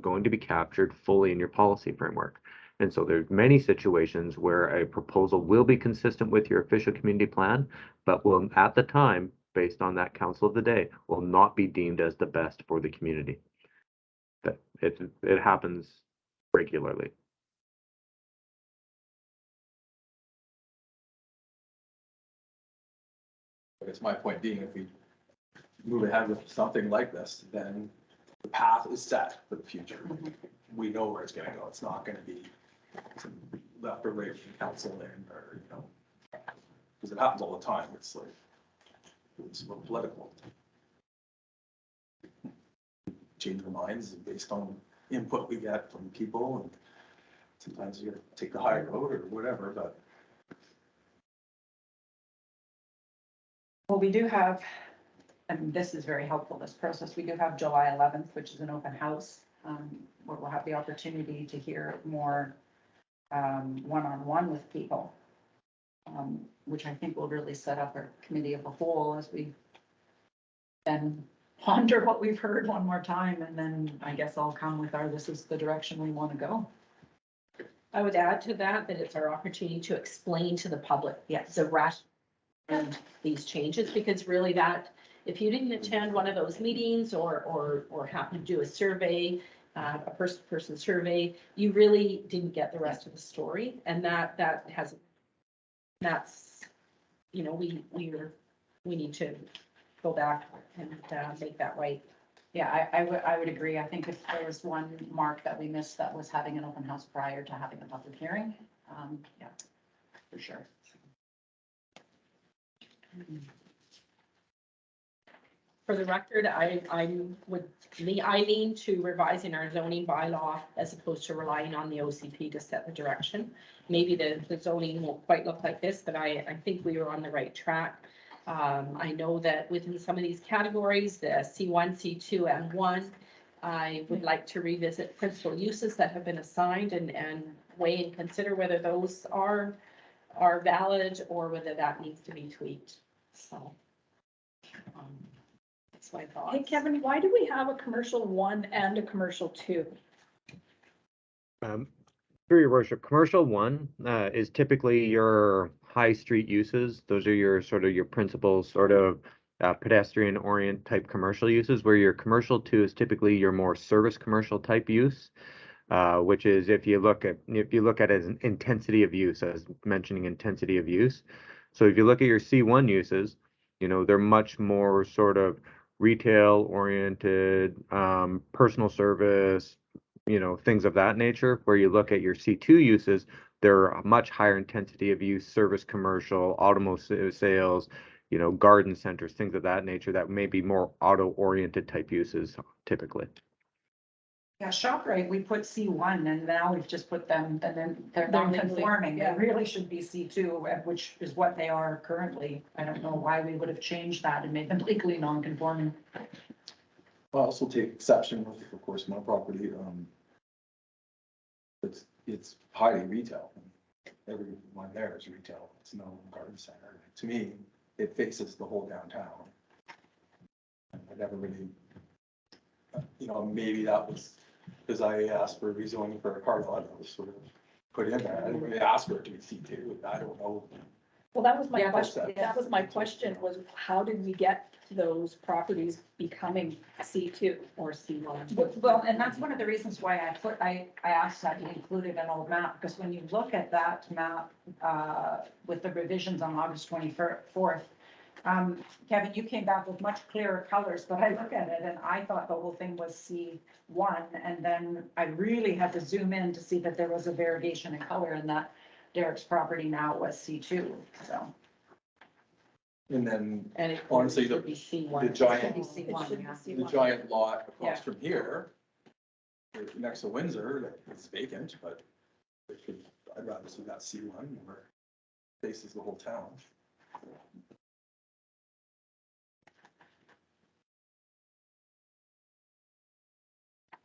going to be captured fully in your policy framework. And so there's many situations where a proposal will be consistent with your official community plan, but will at the time, based on that council of the day, will not be deemed as the best for the community. That it happens regularly. I guess my point being, if we move ahead with something like this, then the path is set for the future. We know where it's gonna go. It's not gonna be left or right from council in, or, you know, because it happens all the time. It's like, it's political. Change our minds based on input we get from people, and sometimes you take the high road or whatever, but. Well, we do have, and this is very helpful, this process, we do have July 11th, which is an open house, where we'll have the opportunity to hear more one-on-one with people, which I think will really set up our committee of the whole as we then ponder what we've heard one more time, and then I guess I'll come with this is the direction we want to go. I would add to that, that it's our opportunity to explain to the public, yes, the rationale and these changes, because really that, if you didn't attend one of those meetings or happen to do a survey, a person-to-person survey, you really didn't get the rest of the story, and that's, you know, we need to go back and make that right. Yeah, I would agree. I think if there was one mark that we missed, that was having an open house prior to having a public hearing. Yeah, for sure. For the record, I lean to revising our zoning bylaw as opposed to relying on the OCP to set the direction. Maybe the zoning won't quite look like this, but I think we are on the right track. I know that within some of these categories, the C1, C2, and 1, I would like to revisit principal uses that have been assigned and weigh and consider whether those are valid or whether that needs to be tweaked. So that's my thoughts. Hey, Kevin, why do we have a commercial 1 and a commercial 2? Through your worship, commercial 1 is typically your high street uses. Those are your sort of your principal sort of pedestrian orient type commercial uses, where your commercial 2 is typically your more service commercial type use, which is if you look at it as an intensity of use, as mentioning intensity of use. So if you look at your C1 uses, you know, they're much more sort of retail oriented, personal service, you know, things of that nature. Where you look at your C2 uses, they're a much higher intensity of use, service commercial, automotive sales, you know, garden centers, things of that nature that may be more auto-oriented type uses typically. Yeah, ShopRite, we put C1 and now we've just put them, and then they're They're non-conforming. They legally, yeah. really should be C2, which is what they are currently. I don't know why we would have changed that and made them legally non-conforming. I also take exception with, of course, my property, it's highly retail. Everyone there is retail. It's no garden center. To me, it faces the whole downtown. I never really, you know, maybe that was because I asked for rezoning for a car lot that was sort of put in there. I didn't really ask for it to be C2. I don't know. Well, that was my Yeah, question. yeah. That was my question, was how did we get those properties becoming C2 or C1? Well, and that's one of the reasons why I asked that you included an old map, because when you look at that map, with the revisions on August 24th, Kevin, you came back with much clearer colors, but I look at it and I thought the whole thing was C1. And then I really had to zoom in to see that there was a variation in color and that Derek's property now was C2, so. And then And it honestly, should be C1. the giant- It should be It C1, should be yeah. the C1. giant lot Yeah. across from here, next to Windsor, that it's vacant, but I'd rather see that C1 where it faces the whole town.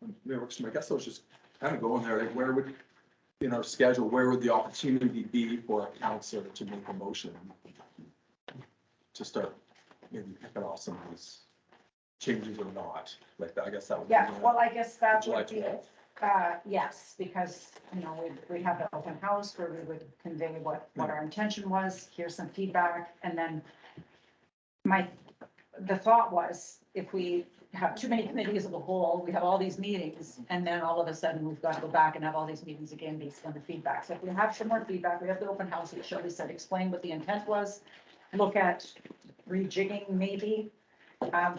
I guess I was just kind of going there, like where would, in our schedule, where would the opportunity be for a counselor to make a motion to start maybe picking off some of these changes or not? Like, I guess that would be. Yeah, well, I guess that July would be, 12th. yes, because, you know, we have the open house where we would convey what our intention was, hear some feedback, and then the thought was, if we have too many committees of the whole, we have all these meetings, and then all of a sudden we've got to go back and have all these meetings again based on the feedback. So if we have some more feedback, we have the open house, as Shelley said, explain what the intent was, look at rejigging maybe.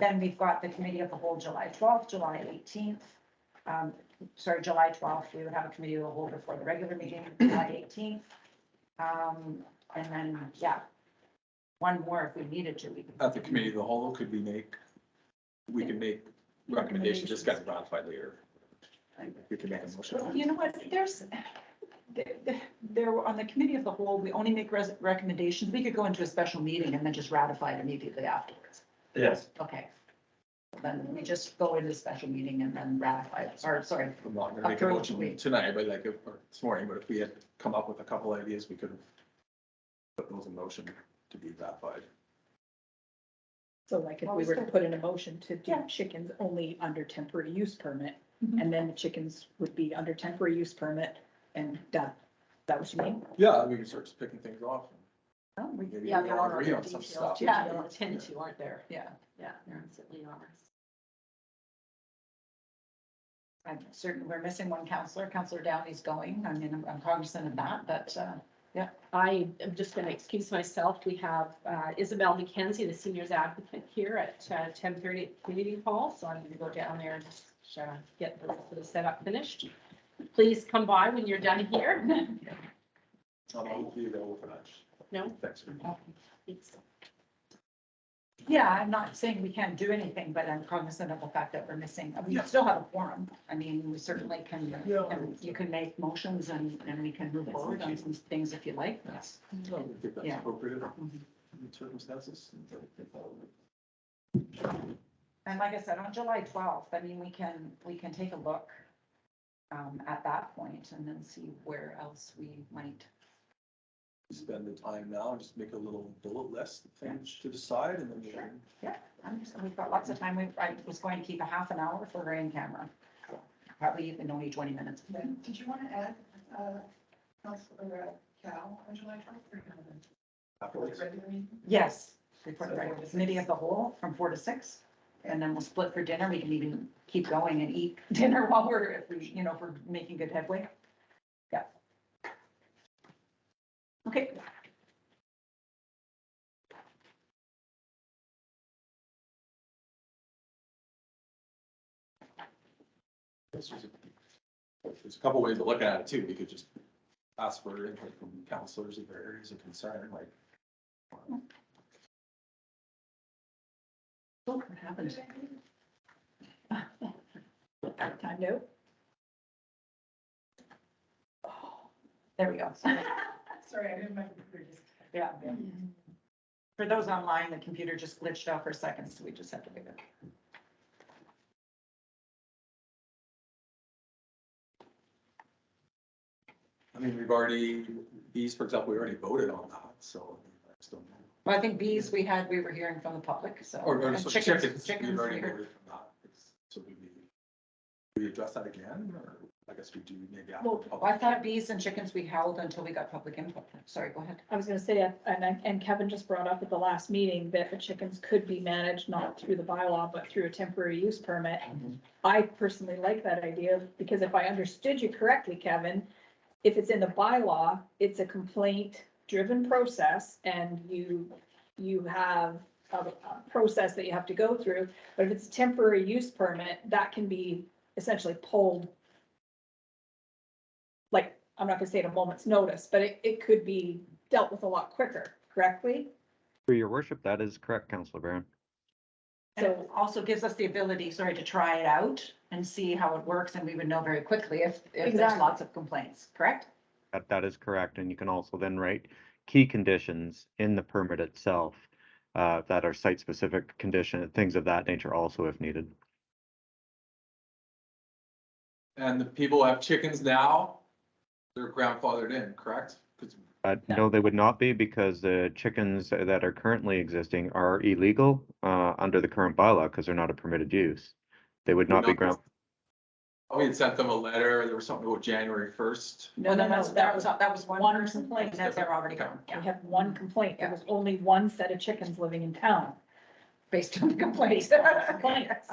Then we've got the committee of the whole July 12th, July 18th. July 12th, we would have a committee of the whole before the regular meeting, July 18th. And then, yeah, one more if we needed to. At the committee of the whole, we can make recommendations, just get ratified later. We can make a motion. Well, you know what, there were on the committee of the whole, we only make recommendations. We could go into a special meeting and then just ratify it immediately afterwards. Yes. Okay. Then we just go into a special meeting and then ratify it, or sorry. I'm not gonna make a Approve. motion tonight, but like, or this morning, but if we had come up with a couple ideas, we could have put those in motion to be ratified. So like if What we was were to the- put in a motion to do Yeah. chickens only under temporary use permit, Mhm. and then the chickens would be under temporary use permit, and Done. Is that what you mean? Yeah, we can start just picking things off. oh, we, Maybe Yeah, we there all are agree other on some details stuff. too, Yeah. you'll attend to, aren't there? yeah. Yeah, there certainly are. I'm certain we're missing one counselor. Counselor Downey's going. I mean, I'm cognizant of that, but, I am just going to excuse myself. We have Isabel McKenzie, the seniors advocate here at 10:30 at Community Hall. So I'm going to go down there and just get the rest of the setup finished. Please come by when you're done here. I'll be available for that. No? Thanks. yeah, I'm not saying we can't do anything, but I'm cognizant of the fact that we're missing. We Yeah. still have a forum. I mean, we certainly can, Yeah. you can make motions and we can move forward on some things if you like. That's, I think that's Yeah. appropriate Mhm. in circumstances. And like I said, on July 12th, I mean, we can take a look at that point and then see where else we might. Spend the time now and just make a little bullet list of things to decide and then we can. We've got lots of time. I was going to keep a half an hour for rain camera. Probably even only 20 minutes. Did you want to add, Councilor Cal on July 12th? Afterwards. Yes, before the regular committee of the whole from 4 to 6. And then we'll split for dinner. We can even keep going and eat dinner while if we're making good headway. Yeah. Okay. There's a couple ways of looking at it too. We could just ask for input from counselors if there are areas of concern, like. Oh, what happened? Time note? There we go. Sorry, I didn't remember. Yeah. For those online, the computer just glitched out for a second, so we just have to wait it. I mean, we've already, these, for example, we already voted on that, so. I just don't know. Well, I think bees we were hearing from the public, so. Or and just chickens, we've chickens, already we heard. voted from that. So we address that again, or I guess we do maybe after. Well, the public- I thought bees and chickens we held until we got public input. Sorry, go ahead. I was gonna say, and Kevin just brought up at the last meeting that the chickens could be managed not through the bylaw, but through a temporary use permit. I personally like that idea, because if I understood you correctly, Kevin, if it's in the bylaw, it's a complaint-driven process, and you have a process that you have to go through. But if it's a temporary use permit, that can be essentially pulled. Like, I'm not gonna say at a moment's notice, but it could be dealt with a lot quicker, correctly? For your worship, that is correct, Councillor Barron. And it also gives us the ability, to try it out and see how it works, and we would know very quickly if there's Exactly. lots of complaints, correct? That is correct, and you can also then write key conditions in the permit itself that are site-specific condition, things of that nature also if needed. And the people who have chickens now, they're grandfathered in, correct? 'Cause No, they would not be, because the chickens that are currently existing are illegal under the current bylaw because they're not a permitted use. They would not be ground. we had sent them a letter, there was something about January 1st. No, that was one one person, complaint. and that they're already gone, We yeah, have one complaint. There was only one set of chickens living in town. based on the complaints. Complaints.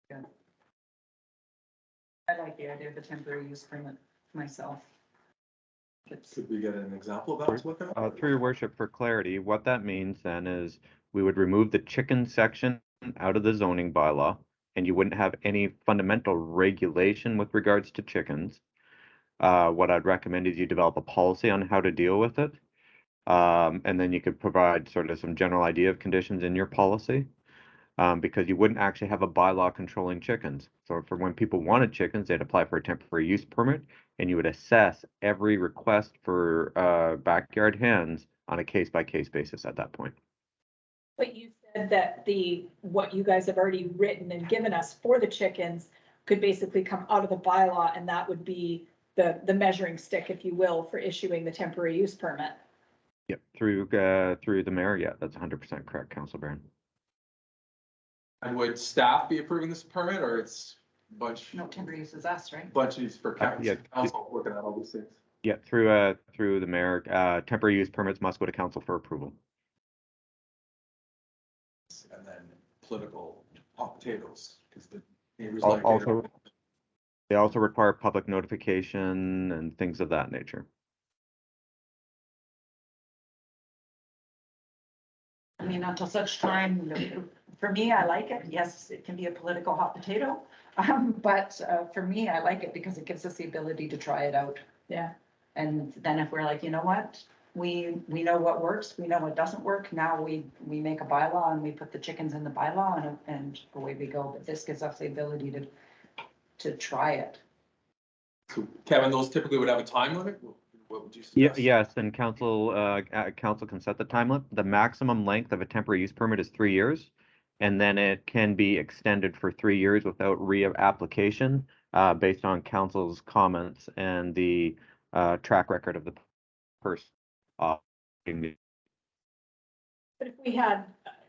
Good. I like the idea of the temporary use permit myself. It's, Could we get an example of that to look at? Through your worship, for clarity, what that means then is we would remove the chicken section out of the zoning bylaw, and you wouldn't have any fundamental regulation with regards to chickens. What I'd recommend is you develop a policy on how to deal with it. And then you could provide sort of some general idea of conditions in your policy. Because you wouldn't actually have a bylaw controlling chickens. So for when people wanted chickens, they'd apply for a temporary use permit, and you would assess every request for backyard hens on a case-by-case basis at that point. But you said that what you guys have already written and given us for the chickens could basically come out of the bylaw, and that would be the measuring stick, if you will, for issuing the temporary use permit. Yep, through the mayor, yeah, that's 100% correct, Council Barron. And would staff be approving this permit, or it's No, temporary use is us, right? bunches for yeah. council looking at all these things. Yeah, through the mayor, temporary use permits must go to council for approval. And then political hot potatoes, because the neighbors Al- like. also- They also require public notification and things of that nature. I mean, until such time, for me, I like it. Yes, it can be a political hot potato. But for me, I like it because it gives us the ability to try it out. Yeah. And then if we're like, you know what, we know what works, we know what doesn't work, now we make a bylaw and we put the chickens in the bylaw and away we go. But this gives us the ability to try it. So Kevin, those typically would have a time limit? What would you Yeah, suggest? yes, and council can set the time limit. The maximum length of a temporary use permit is 3 years. And then it can be extended for 3 years without re-application, based on council's comments and the, track record of the person. But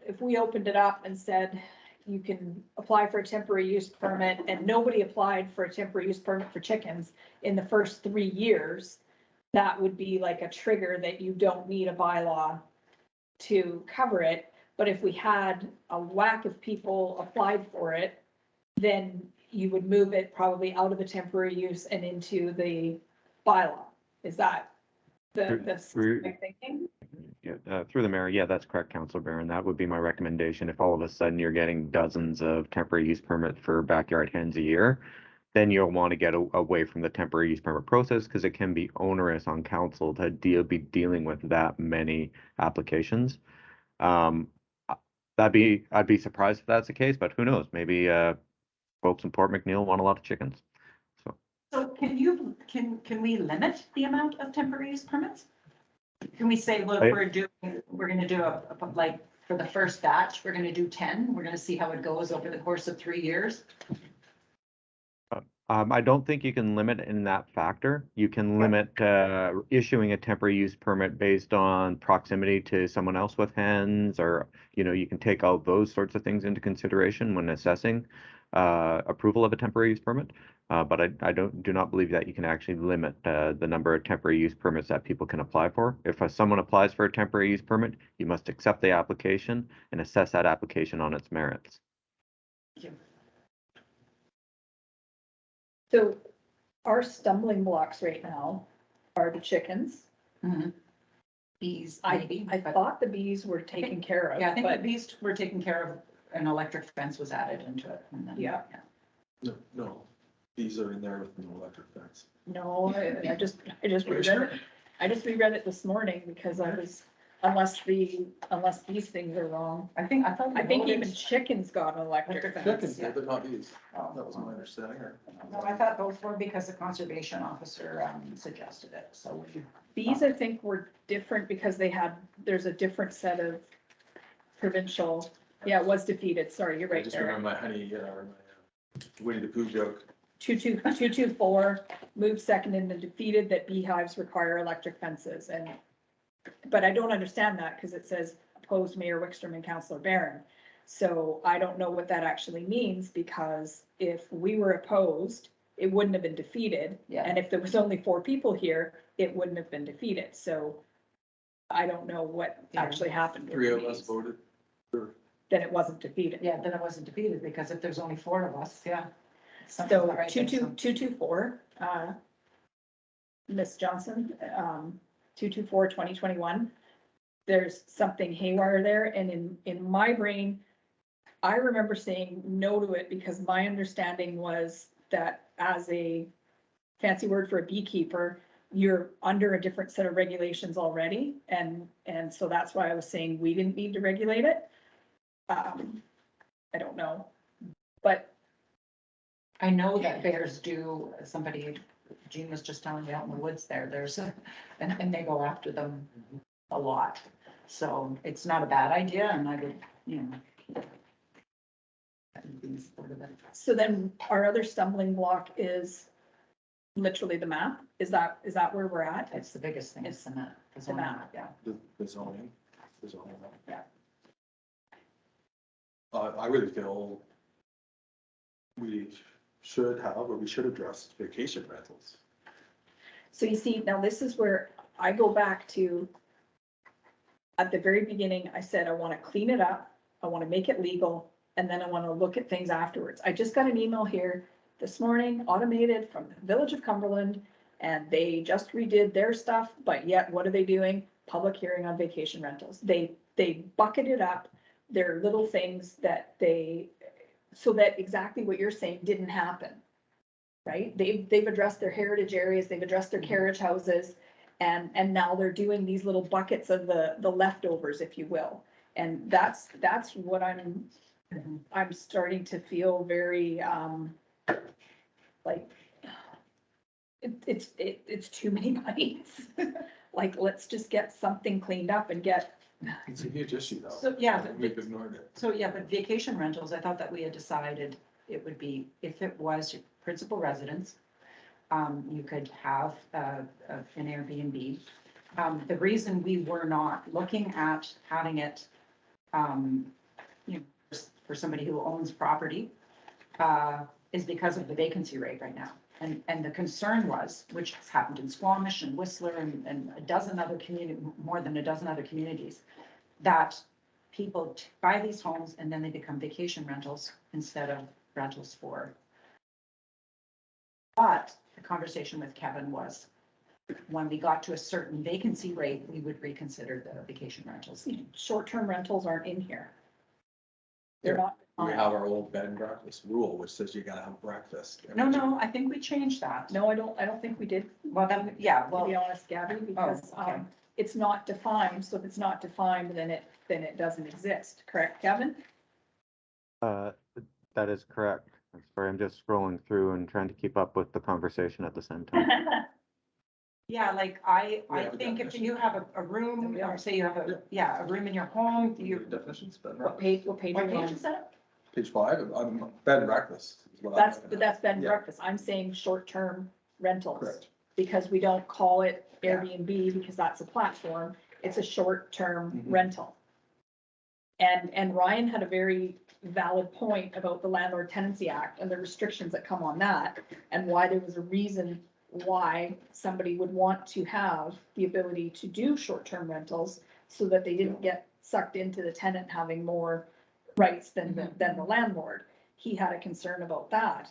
if we opened it up and said, you can apply for a temporary use permit and nobody applied for a temporary use permit for chickens in the first 3 years, that would be like a trigger that you don't need a bylaw to cover it. But if we had a whack of people applied for it, then you would move it probably out of the temporary use and into the bylaw. Is that the specific thinking? Yeah, through the mayor, yeah, that's correct, Councilor Barron. That would be my recommendation. If all of a sudden you're getting dozens of temporary use permits for backyard hens a year, then you'll want to get away from the temporary use permit process because it can be onerous on council to be dealing with that many applications. I'd be surprised if that's the case, but who knows? Maybe folks in Port McNeil want a lot of chickens. So can we limit the amount of temporary use permits? Can we say, look, we're gonna do like, for the first batch, we're gonna do 10, we're gonna see how it goes over the course of 3 years? I don't think you can limit in that factor. You can limit issuing a temporary use permit based on proximity to someone else with hens, or, you can take all those sorts of things into consideration when assessing approval of a temporary use permit. But I do not believe that you can actually limit the number of temporary use permits that people can apply for. If someone applies for a temporary use permit, you must accept the application and assess that application on its merits. So our stumbling blocks right now are the chickens. Bees, I maybe. I thought the bees were taken care of, Yeah, I think the but bees were taken care of, an electric fence was added into it. And then, Yeah. No, these are in there with no electric fence. no, I just reread it. I just reread it this morning because unless these things are wrong. I think Even chickens got an electric Electric fence. Chickens, yeah. they're not these. Oh, That was my understanding. No, I thought both were because the conservation officer suggested it, so we. Bees, I think, were different because there's a different set of provincial, yeah, it was defeated, sorry, you're I right just there. remember my honey, or my Winnie the Pooh joke. 224, moved seconded and defeated that beehives require electric fences but I don't understand that because it says opposed Mayor Wickstrom and Councillor Barron. So I don't know what that actually means because if we were opposed, it wouldn't have been defeated. Yeah. And if there was only 4 people here, it wouldn't have been defeated. So I don't know what Yeah. actually happened. with 3 of the us bees. voted. Then it wasn't defeated. Yeah, then it wasn't defeated because if there's only 4 of us, yeah. Sounds So about right there, so- 224, Ms. Johnson, 224, 2021. There's something haywire there, and in my brain, I remember saying no to it because my understanding was that as a fancy word for a beekeeper, you're under a different set of regulations already, and so that's why I was saying we didn't need to regulate it. I don't know, but I know that bears do, Jean was just telling me out in the woods and they go after them a lot. So it's not a bad idea and I would, be supportive of it. so then our other stumbling block is literally the map. Is that where we're at? It's the biggest thing, it's the map. the map. Yeah. The zoning. The zoning. Yeah. I really feel we should have, or we should address vacation rentals. So you see, now this is where I go back to, at the very beginning, I said, I want to clean it up, I want to make it legal, and then I want to look at things afterwards. I just got an email here this morning, automated from the Village of Cumberland, and they just redid their stuff, but yet what are they doing? Public hearing on vacation rentals. They bucketed up their little things that so that exactly what you're saying didn't happen. Right? They've addressed their heritage areas, they've addressed their carriage houses, and now they're doing these little buckets of the leftovers, if you will. And that's what I'm starting to feel very, like, it's too many bites. Like, let's just get something cleaned up and get, It's a huge issue though. So, yeah, but- We've ignored it. So, yeah, but vacation rentals, I thought that we had decided it would be, if it was your principal residence, you could have an Airbnb. The reason we were not looking at having it, you know, for somebody who owns property, is because of the vacancy rate right now. And the concern was, which has happened in Squamish and Whistler and a dozen other more than a dozen other communities, that people buy these homes and then they become vacation rentals instead of rentals for. But the conversation with Kevin was, when we got to a certain vacancy rate, we would reconsider the vacation rentals. short-term rentals aren't in here. They're not. We have our old bed and breakfast rule, which says you gotta have breakfast. No, I think we changed that. No, I don't think we did, Well, then, yeah, to well, be honest, Gabby, because, okay. it's not defined, so if it's not defined, then it doesn't exist, correct, Kevin? That is correct. Sorry, I'm just scrolling through and trying to keep up with the conversation at the same time. yeah, like I We have a think if definition. you have a room, or say you have a room in your home, Definitions, bed and What breakfast. page what are you page on? is that? Page 5, bed and breakfast. is what I'm That's, looking but at. that's bed and Yeah. breakfast, I'm saying short-term rentals. Correct. Because we don't call it Yeah. Airbnb, because that's a platform, it's a short-term Mhm. rental. And Ryan had a very valid point about the Landlord Tenancy Act and the restrictions that come on that, and why there was a reason why somebody would want to have the ability to do short-term rentals, so that they didn't get sucked into the tenant having more rights than the landlord. He had a concern about that.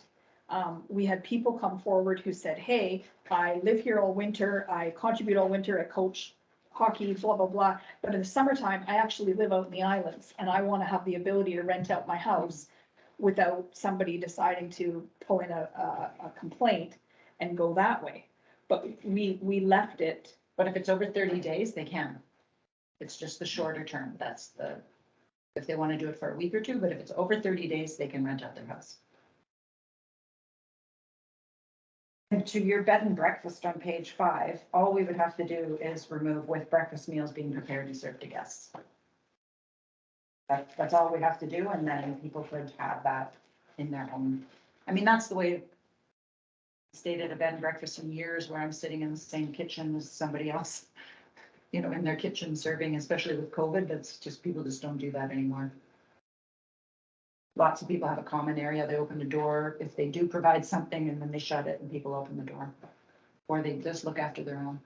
We had people come forward who said, hey, I live here all winter, I contribute all winter, I coach hockey, blah, blah, blah. But in the summertime, I actually live out in the islands and I want to have the ability to rent out my house without somebody deciding to pull in a complaint and go that way. But we left it. But if it's over 30 days, they can. It's just the shorter term. That's if they want to do it for a week or two, but if it's over 30 days, they can rent out their house. And to your bed and breakfast on page 5, all we would have to do is remove with breakfast meals being prepared and served to guests. That's all we have to do, and then people could have that in their home. I mean, that's the way I stayed at a bed and breakfast in years, where I'm sitting in the same kitchen as somebody else, you know, in their kitchen serving, especially with COVID. That's just, people just don't do that anymore. Lots of people have a common area, they open the door, if they do provide something, and then they shut it and people open the door. Or they just look after their own.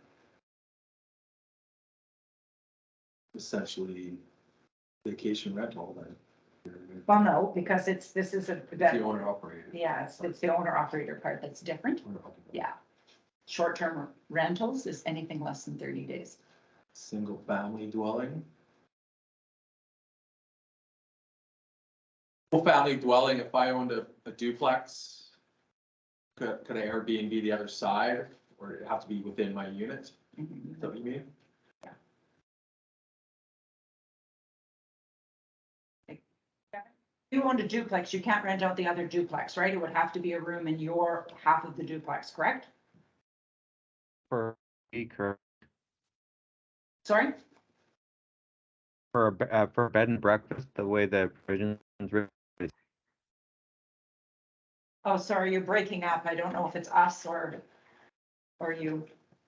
Essentially vacation rental, then. Well, no, because this is The owner operator. yeah, it's the owner operator part that's different. Yeah. Short-term rentals is anything less than 30 days. Single family dwelling. Full family dwelling, if I owned a duplex, could an Airbnb the other side, or it have to be within my unit? Is that what you mean? If you owned a duplex, you can't rent out the other duplex, right? It would have to be a room in your half of the duplex, correct? For correct. Sorry? For bed and breakfast, the way the provisions written is Oh, sorry, you're breaking up. I don't know if it's us or you.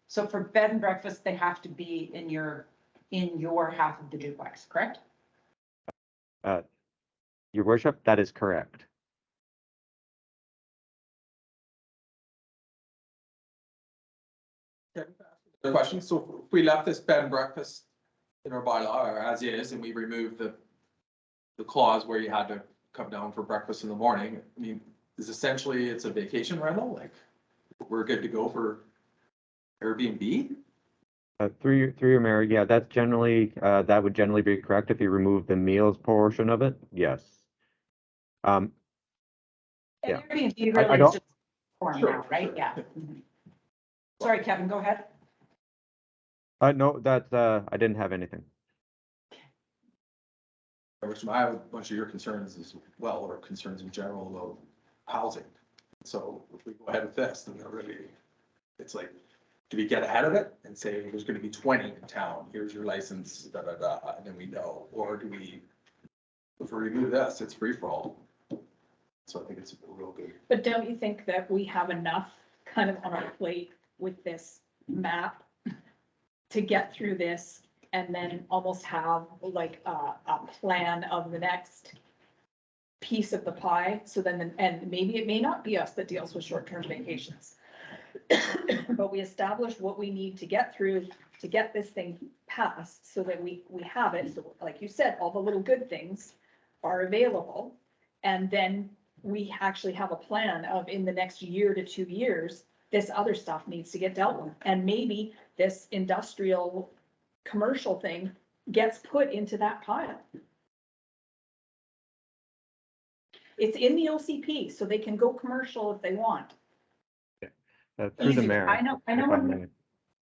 So for bed and breakfast, they have to be in your half of the duplex, correct? Your worship, that is correct. The question, so if we left this bed and breakfast in our bylaw or as is, and we removed the clause where you had to come down for breakfast in the morning, I mean, is essentially it's a vacation rental, like, we're good to go for Airbnb? Through your mayor, yeah, that's generally, that would generally be correct if you remove the meals portion of it, yes. And Yeah. Airbnb I really don't- is just form now, right? Yeah. Mhm. Sorry, Kevin, go ahead. No, that's, I didn't have anything. Which I have a bunch of your concerns as well, or concerns in general about housing. So if we go ahead with this, then it's like, do we get ahead of it and say there's gonna be 20 in town, here's your license, and then we know, or do we, if we remove this, it's free for all. So I think it's real good. But don't you think that we have enough kind of on our plate with this map to get through this and then almost have like a plan of the next piece of the pie? So then, and maybe it may not be us that deals with short-term vacations. But we establish what we need to get through to get this thing passed so that we have it. So like you said, all the little good things are available. And then we actually have a plan of in the next year to 2 years, this other stuff needs to get dealt with. And maybe this industrial commercial thing gets put into that pile. It's in the OCP, so they can go commercial if they want. Through the Easy. mayor. I know if I when, may.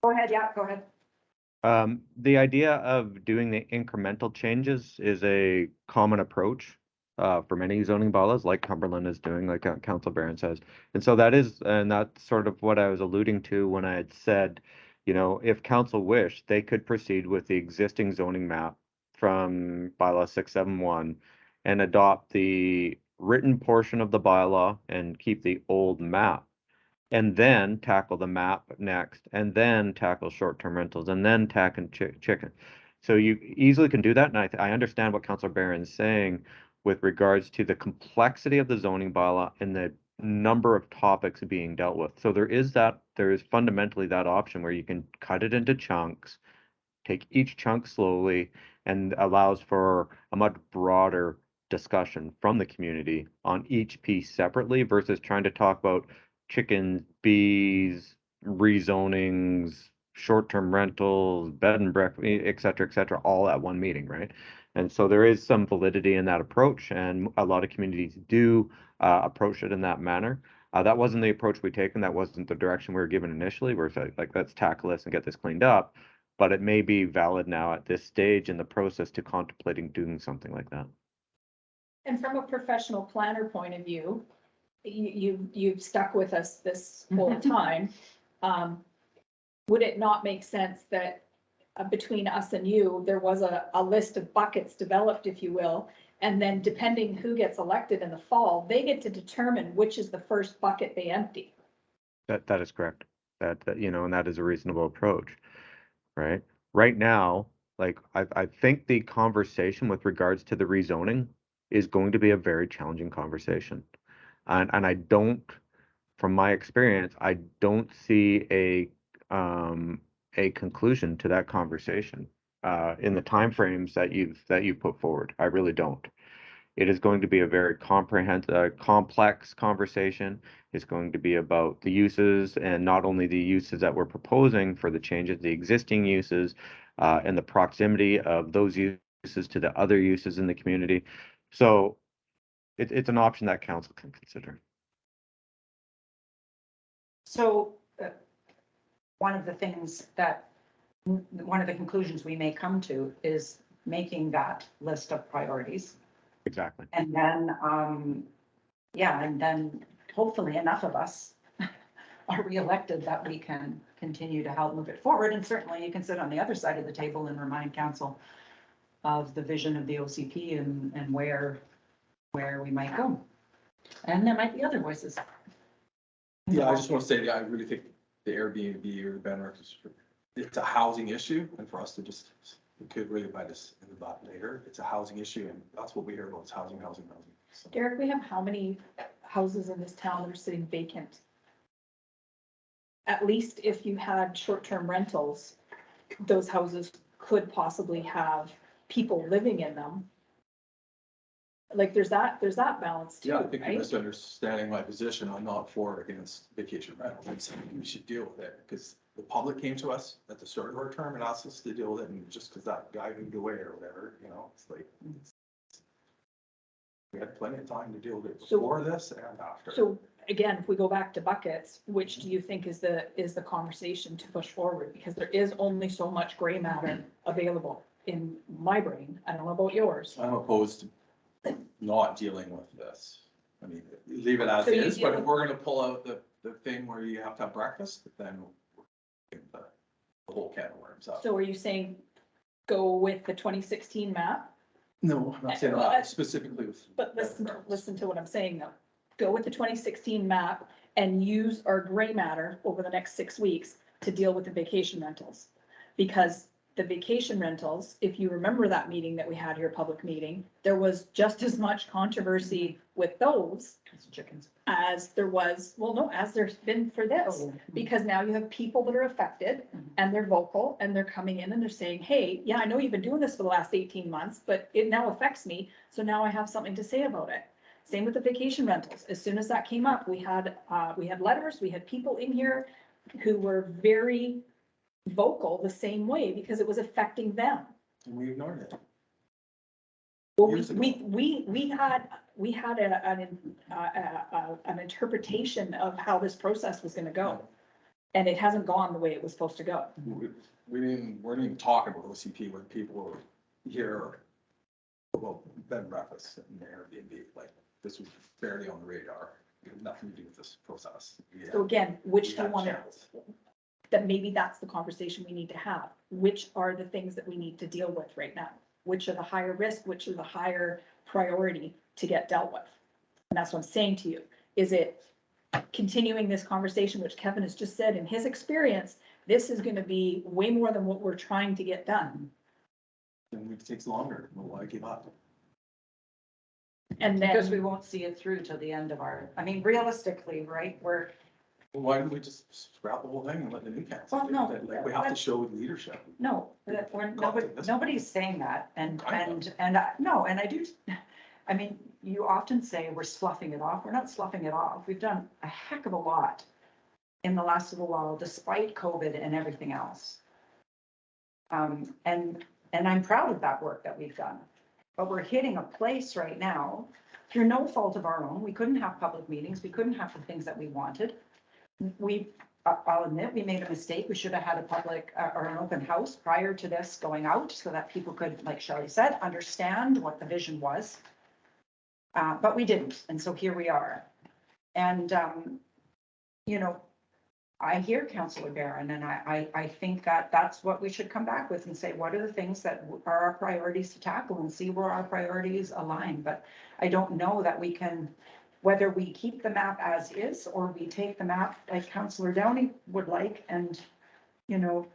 go ahead, yeah, go ahead. The idea of doing the incremental changes is a common approach for many zoning bylaws, like Cumberland is doing, like Council Barron says. And so that's sort of what I was alluding to when I had said, you know, if council wished, they could proceed with the existing zoning map from bylaw 671 and adopt the written portion of the bylaw and keep the old map. And then tackle the map next, and then tackle short-term rentals, and then tackle chicken. So you easily can do that, and I understand what Councilor Barron's saying with regards to the complexity of the zoning bylaw and the number of topics being dealt with. So there is fundamentally that option where you can cut it into chunks, take each chunk slowly, and allows for a much broader discussion from the community on each piece separately versus trying to talk about chickens, bees, rezonings, short-term rentals, bed and breakfast, et cetera, all at one meeting, right? And so there is some validity in that approach, and a lot of communities do approach it in that manner. That wasn't the approach we taken. That wasn't the direction we were given initially. We're like, let's tackle this and get this cleaned up. But it may be valid now at this stage in the process to contemplating doing something like that. And from a professional planner point of view, you've stuck with us this whole time. Would it not make sense that between us and you, there was a list of buckets developed, if you will, and then depending who gets elected in the fall, they get to determine which is the first bucket they empty? That is correct. That you know, and that is a reasonable approach, right? Right now, like I think the conversation with regards to the rezoning is going to be a very challenging conversation. And I don't, from my experience, I don't see a conclusion to that conversation in the timeframes that you've put forward. I really don't. It is going to be a very comprehensive, complex conversation. It's going to be about the uses and not only the uses that we're proposing for the changes, the existing uses, and the proximity of those uses to the other uses in the community. So it's an option that council can consider. So one of the conclusions we may come to is making that list of priorities. Exactly. And then, and then hopefully enough of us are reelected that we can continue to help move it forward. And certainly you can sit on the other side of the table and remind council of the vision of the OCP and where we might go. And there might be other voices. Yeah, I just want to say, I really think the Airbnb or the bed and breakfast, it's a housing issue, and for us to just, we could really bite us in the butt later. It's a housing issue, and that's what we hear about, is housing. So, Derek, we have how many houses in this town that are sitting vacant? at least if you had short-term rentals, those houses could possibly have people living in them. Like, there's that balance too, Yeah, I think you're right? misunderstanding my position. I'm not for or against vacation rental. I'm saying we should deal with it because the public came to us at the start of our term and asked us to deal with it. And just because that guy moved away or whatever, you know, it's like, we had plenty of time to deal with it So- before this and after. So again, if we go back to buckets, which do you think is the conversation to push forward? Because there is only so much gray matter available in my brain. I don't know about yours. I'm opposed to not dealing with this. I mean, leave it as So you is, deal but if with- we're gonna pull out the thing where you have to have breakfast, then we're getting the whole can of worms up. So are you saying go with the 2016 map? No, I'm not saying Well, that specifically with. But listen to what I'm saying though. Go with the 2016 map and use our gray matter over the next 6 weeks to deal with the vacation rentals. Because the vacation rentals, if you remember that meeting that we had here, public meeting, there was just as much controversy with those Chickens. as there was, well, no, as there's been for this. Oh, Because now you have people that are affected and they're vocal and they're coming in and they're saying, hey, yeah, I know you've been doing this for the last 18 months, but it now affects me. So now I have something to say about it. Same with the vacation rentals. As soon as that came up, we had letters, we had people in here who were very vocal the same way because it was affecting them. And we ignored it. Well, Years ago. we had an interpretation of how this process was gonna go. And it hasn't gone the way it was supposed to go. We're not even talking about OCP when people were here about bed and breakfast and Airbnb, like, this was barely on the radar. It had nothing to do with this process. So again, which We do you had want to, channels. that maybe that's the conversation we need to have. Which are the things that we need to deal with right now? Which are the higher risk, which are the higher priority to get dealt with? And that's what I'm saying to you. Is it continuing this conversation, which Kevin has just said in his experience, this is gonna be way more than what we're trying to get done. And it takes longer, well, why give up? And Because we then, won't see it through till the end of our, I mean, realistically, right, we're, Well, why don't we just scrap the whole thing and let the new council? Well, do no, it? Like, we have to show leadership. no, that we're, Got to this. nobody's saying that, and, I know. no, and I do, I mean, you often say we're sloughing it off, we're not sloughing it off, we've done a heck of a lot in the last little while, despite COVID and everything else. And I'm proud of that work that we've done, but we're hitting a place right now, through no fault of our own, we couldn't have public meetings, we couldn't have the things that we wanted. I'll admit, we made a mistake. We should have had a public or an open house prior to this going out so that people could, like Shelley said, understand what the vision was. But we didn't. And so here we are. And, you know, I hear Councillor Barron and I think that that's what we should come back with and say, what are the things that are our priorities to tackle and see where our priorities align. But I don't know that we can, whether we keep the map as is, or we take the map like Councillor Downey would like and, you know,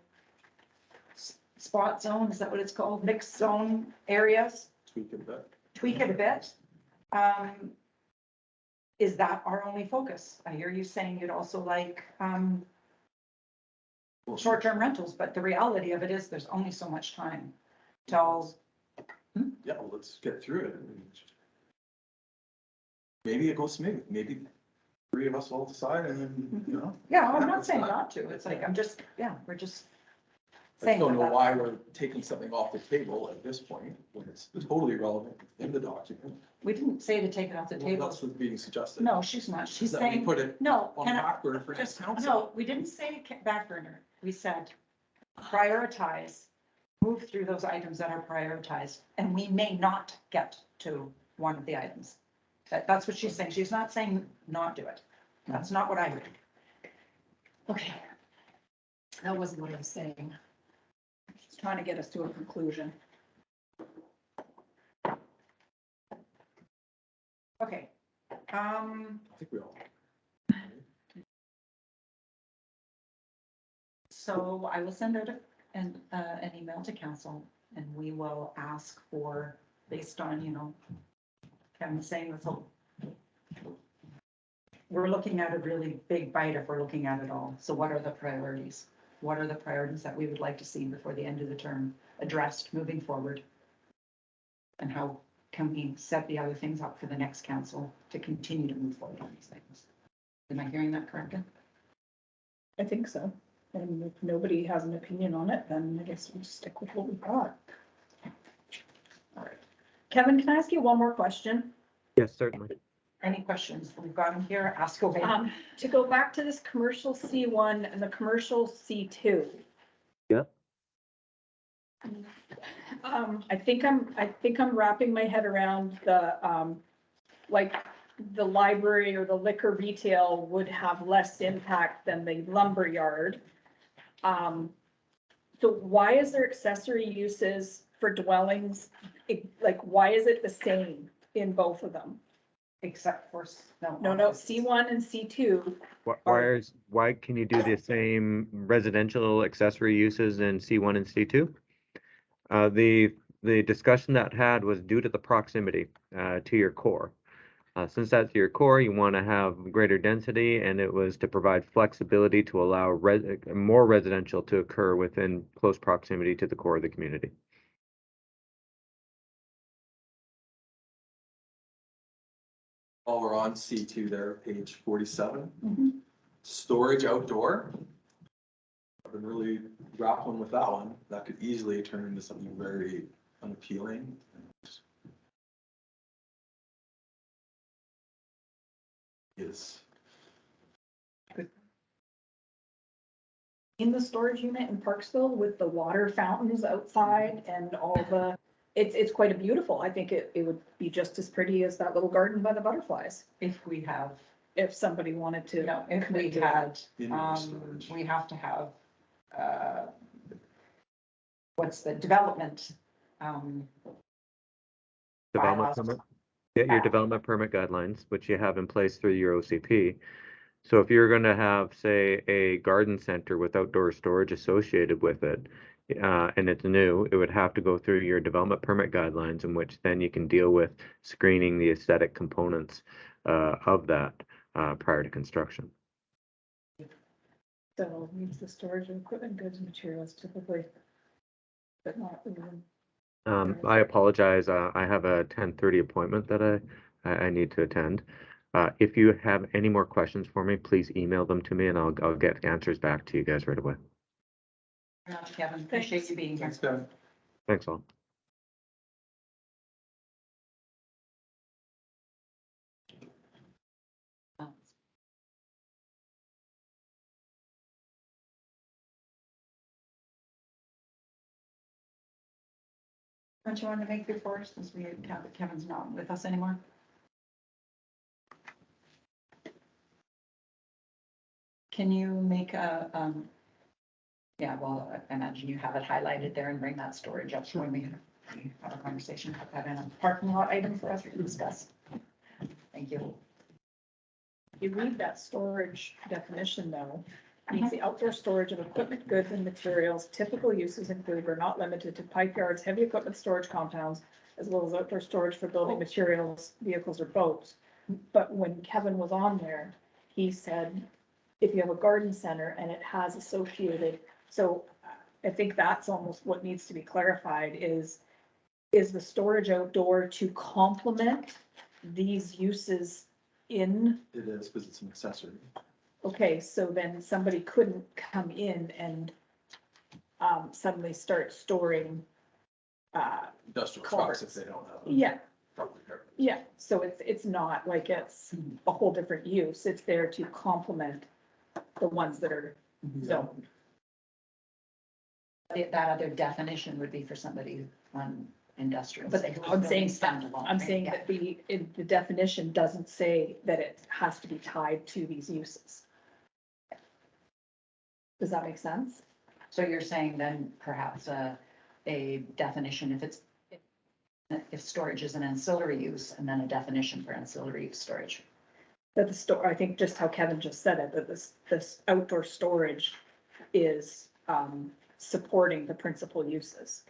spot zone, is that what it's called? Mixed zone areas, Tweak it a bit. tweak it a bit. Is that our only focus? I hear you saying you'd also like, short-term rentals, but the reality of it is there's only so much time till, Yeah, well, let's get through it. Maybe it goes smooth, maybe 3 of us will decide and then, you know. yeah, I'm not saying not to. It's like, I'm just, yeah, we're just I saying. don't know that why we're taking something off the table at this point, when it's totally relevant in the document. We didn't say to take it off the Well, table. that's what's being suggested. No, she's not. She's That we saying, put it no, on can the I, back burner for next just, council. no, we didn't say back burner. We said prioritize, move through those items that are prioritized, and we may not get to one of the items. That's what she's saying. She's not saying not do it. That's not what I heard. Okay, That wasn't what I was saying. just trying to get us to a conclusion. okay. I think we all. So I will send out an email to council and we will ask for, based on, you know, Kevin saying this whole, we're looking at a really big bite if we're looking at it all. So what are the priorities? What are the priorities that we would like to see before the end of the term addressed moving forward? And how can we set the other things up for the next council to continue to move forward on these things? Am I hearing that correctly? I think so. And if nobody has an opinion on it, then I guess we'll stick with what we've got. All right. Kevin, can I ask you one more question? Yes, certainly. Any questions? We've got them here. Ask away. To go back to this commercial C1 and the commercial C2. Yep. I think I'm wrapping my head around the, like, the library or the liquor retail would have less impact than the lumber yard. So why is there accessory uses for dwellings? Like, why is it the same in both of them? Except for, No, C1 and C2. Why can you do the same residential accessory uses in C1 and C2? The discussion that had was due to the proximity to your core. Since that's your core, you want to have greater density, and it was to provide flexibility to allow more residential to occur within close proximity to the core of the community. While we're on C2 there, page 47, Mhm. storage outdoor. I've been really grappling with that one. That could easily turn into something very unappealing. Is In the storage unit in Parksville with the water fountains outside and all the, it's quite a beautiful. I think it would be just as pretty as that little garden by the butterflies. if we have, If somebody wanted to. no, if we commit to that. had, indoor storage. we have to have, what's the development? Development bylaws. permit. Yeah, your development permit guidelines, which you have in place through your OCP. So if you're going to have, say, a garden center with outdoor storage associated with it, and it's new, it would have to go through your development permit guidelines, in which then you can deal with screening the aesthetic components of that prior to construction. So means the storage of equipment, goods, and materials typically, but not even. I apologize. I have a 10:30 appointment that I need to attend. If you have any more questions for me, please email them to me, and I'll get answers back to you guys right away. Kevin, appreciate you being here. Thanks, Kevin. Thanks all. Don't you want to make before, since Kevin's not with us anymore? Can you make a, yeah, well, I imagine you have it highlighted there and bring that storage up when we have a conversation, put that in a parking lot item for us to discuss. Thank you. You read that storage definition though, means the outdoor storage of equipment, goods, and materials. Typical uses include but are not limited to pipe yards, heavy equipment storage compounds, as well as outdoor storage for building materials, vehicles, or boats. But when Kevin was on there, he said, if you have a garden center and it has associated, so I think that's almost what needs to be clarified is the storage outdoor to complement these uses in? It is, because it's an accessory. Okay, so then somebody couldn't come in and suddenly start storing, Industrial Culverts. trucks if they don't have. yeah, Proper repair. yeah. So it's not like it's a whole different use. It's there to complement the ones that are zoned. That other definition would be for somebody on industrial. But I'm saying, standalone. I'm saying that the definition doesn't say that it has to be tied to these uses. Does that make sense? So you're saying then perhaps a definition if storage is an ancillary use, and then a definition for ancillary use storage. That the store, I think just how Kevin just said it, that this outdoor storage is supporting the principal uses.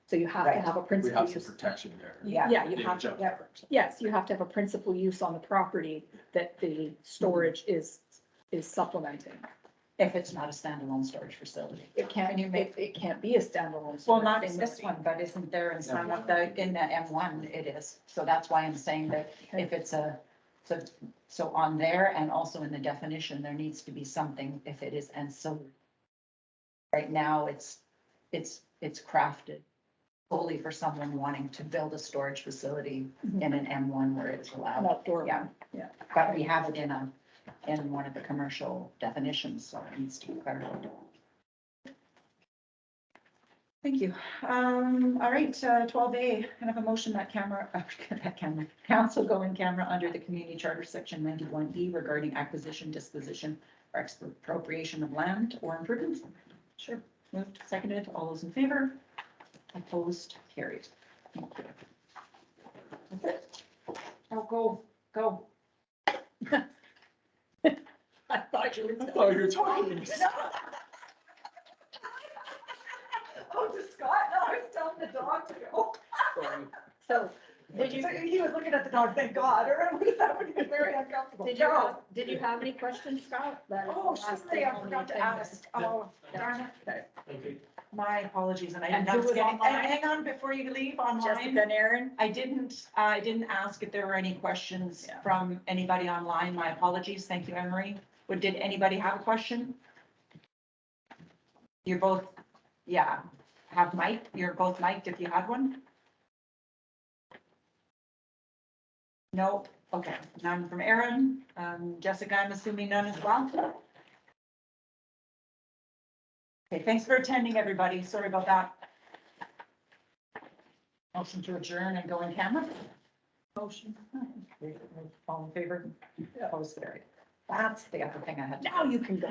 So you have to Right. have a We principal have some use. protection there. Yeah. Yeah, you Maybe have to, jump yeah, first. yes, you have to have a principal use on the property that the storage is supplementing. If it's not a standalone storage facility. It can't, And you make- it can't be a standalone. Well, storage not in this facility. one, but isn't there in some of the, in the M1 it is. So that's why I'm saying that if it's so on there and also in the definition, there needs to be something if it is ancillary. Right now, it's crafted solely for someone wanting to build a storage facility in an M1 where it's An allowed. outdoor Yeah. one, yeah. But we have it in one of the commercial definitions, so it needs to be clarified. Thank you. All right, 12A, kind of a motion that council go in camera under the community charter section 91E regarding acquisition, disposition, or expropriation of land or improvements. Sure. Moved, seconded, all those in favor? Opposed, carried. Thank you. That's it. Oh, go. I thought you were. Oh, you're talking. Oh, to Scott, no, I was telling the dog to go. So, did you, He was looking at the dog, thank God, or that would be very uncomfortable. did you have any questions, Scott? That is the Oh, last sorry, thing I on the forgot to agenda. ask. Oh, darn it. Okay. Thank you. My apologies, and I And didn't who ask was any, online? and hang on before you leave online. Jessica and Aaron? I didn't ask if there were any questions Yeah. from anybody online. My apologies. Thank you, Emery. But did anybody have a question? You're both, yeah, have mic, you're both mic'd if you had one? No, okay, none from Aaron. Jessica, I'm assuming none as well? Okay, thanks for attending, everybody. Sorry about that. Motion to adjourn and go in camera? Motion. All in favor? Opposed, carried. That's the other thing I had. Now you can go.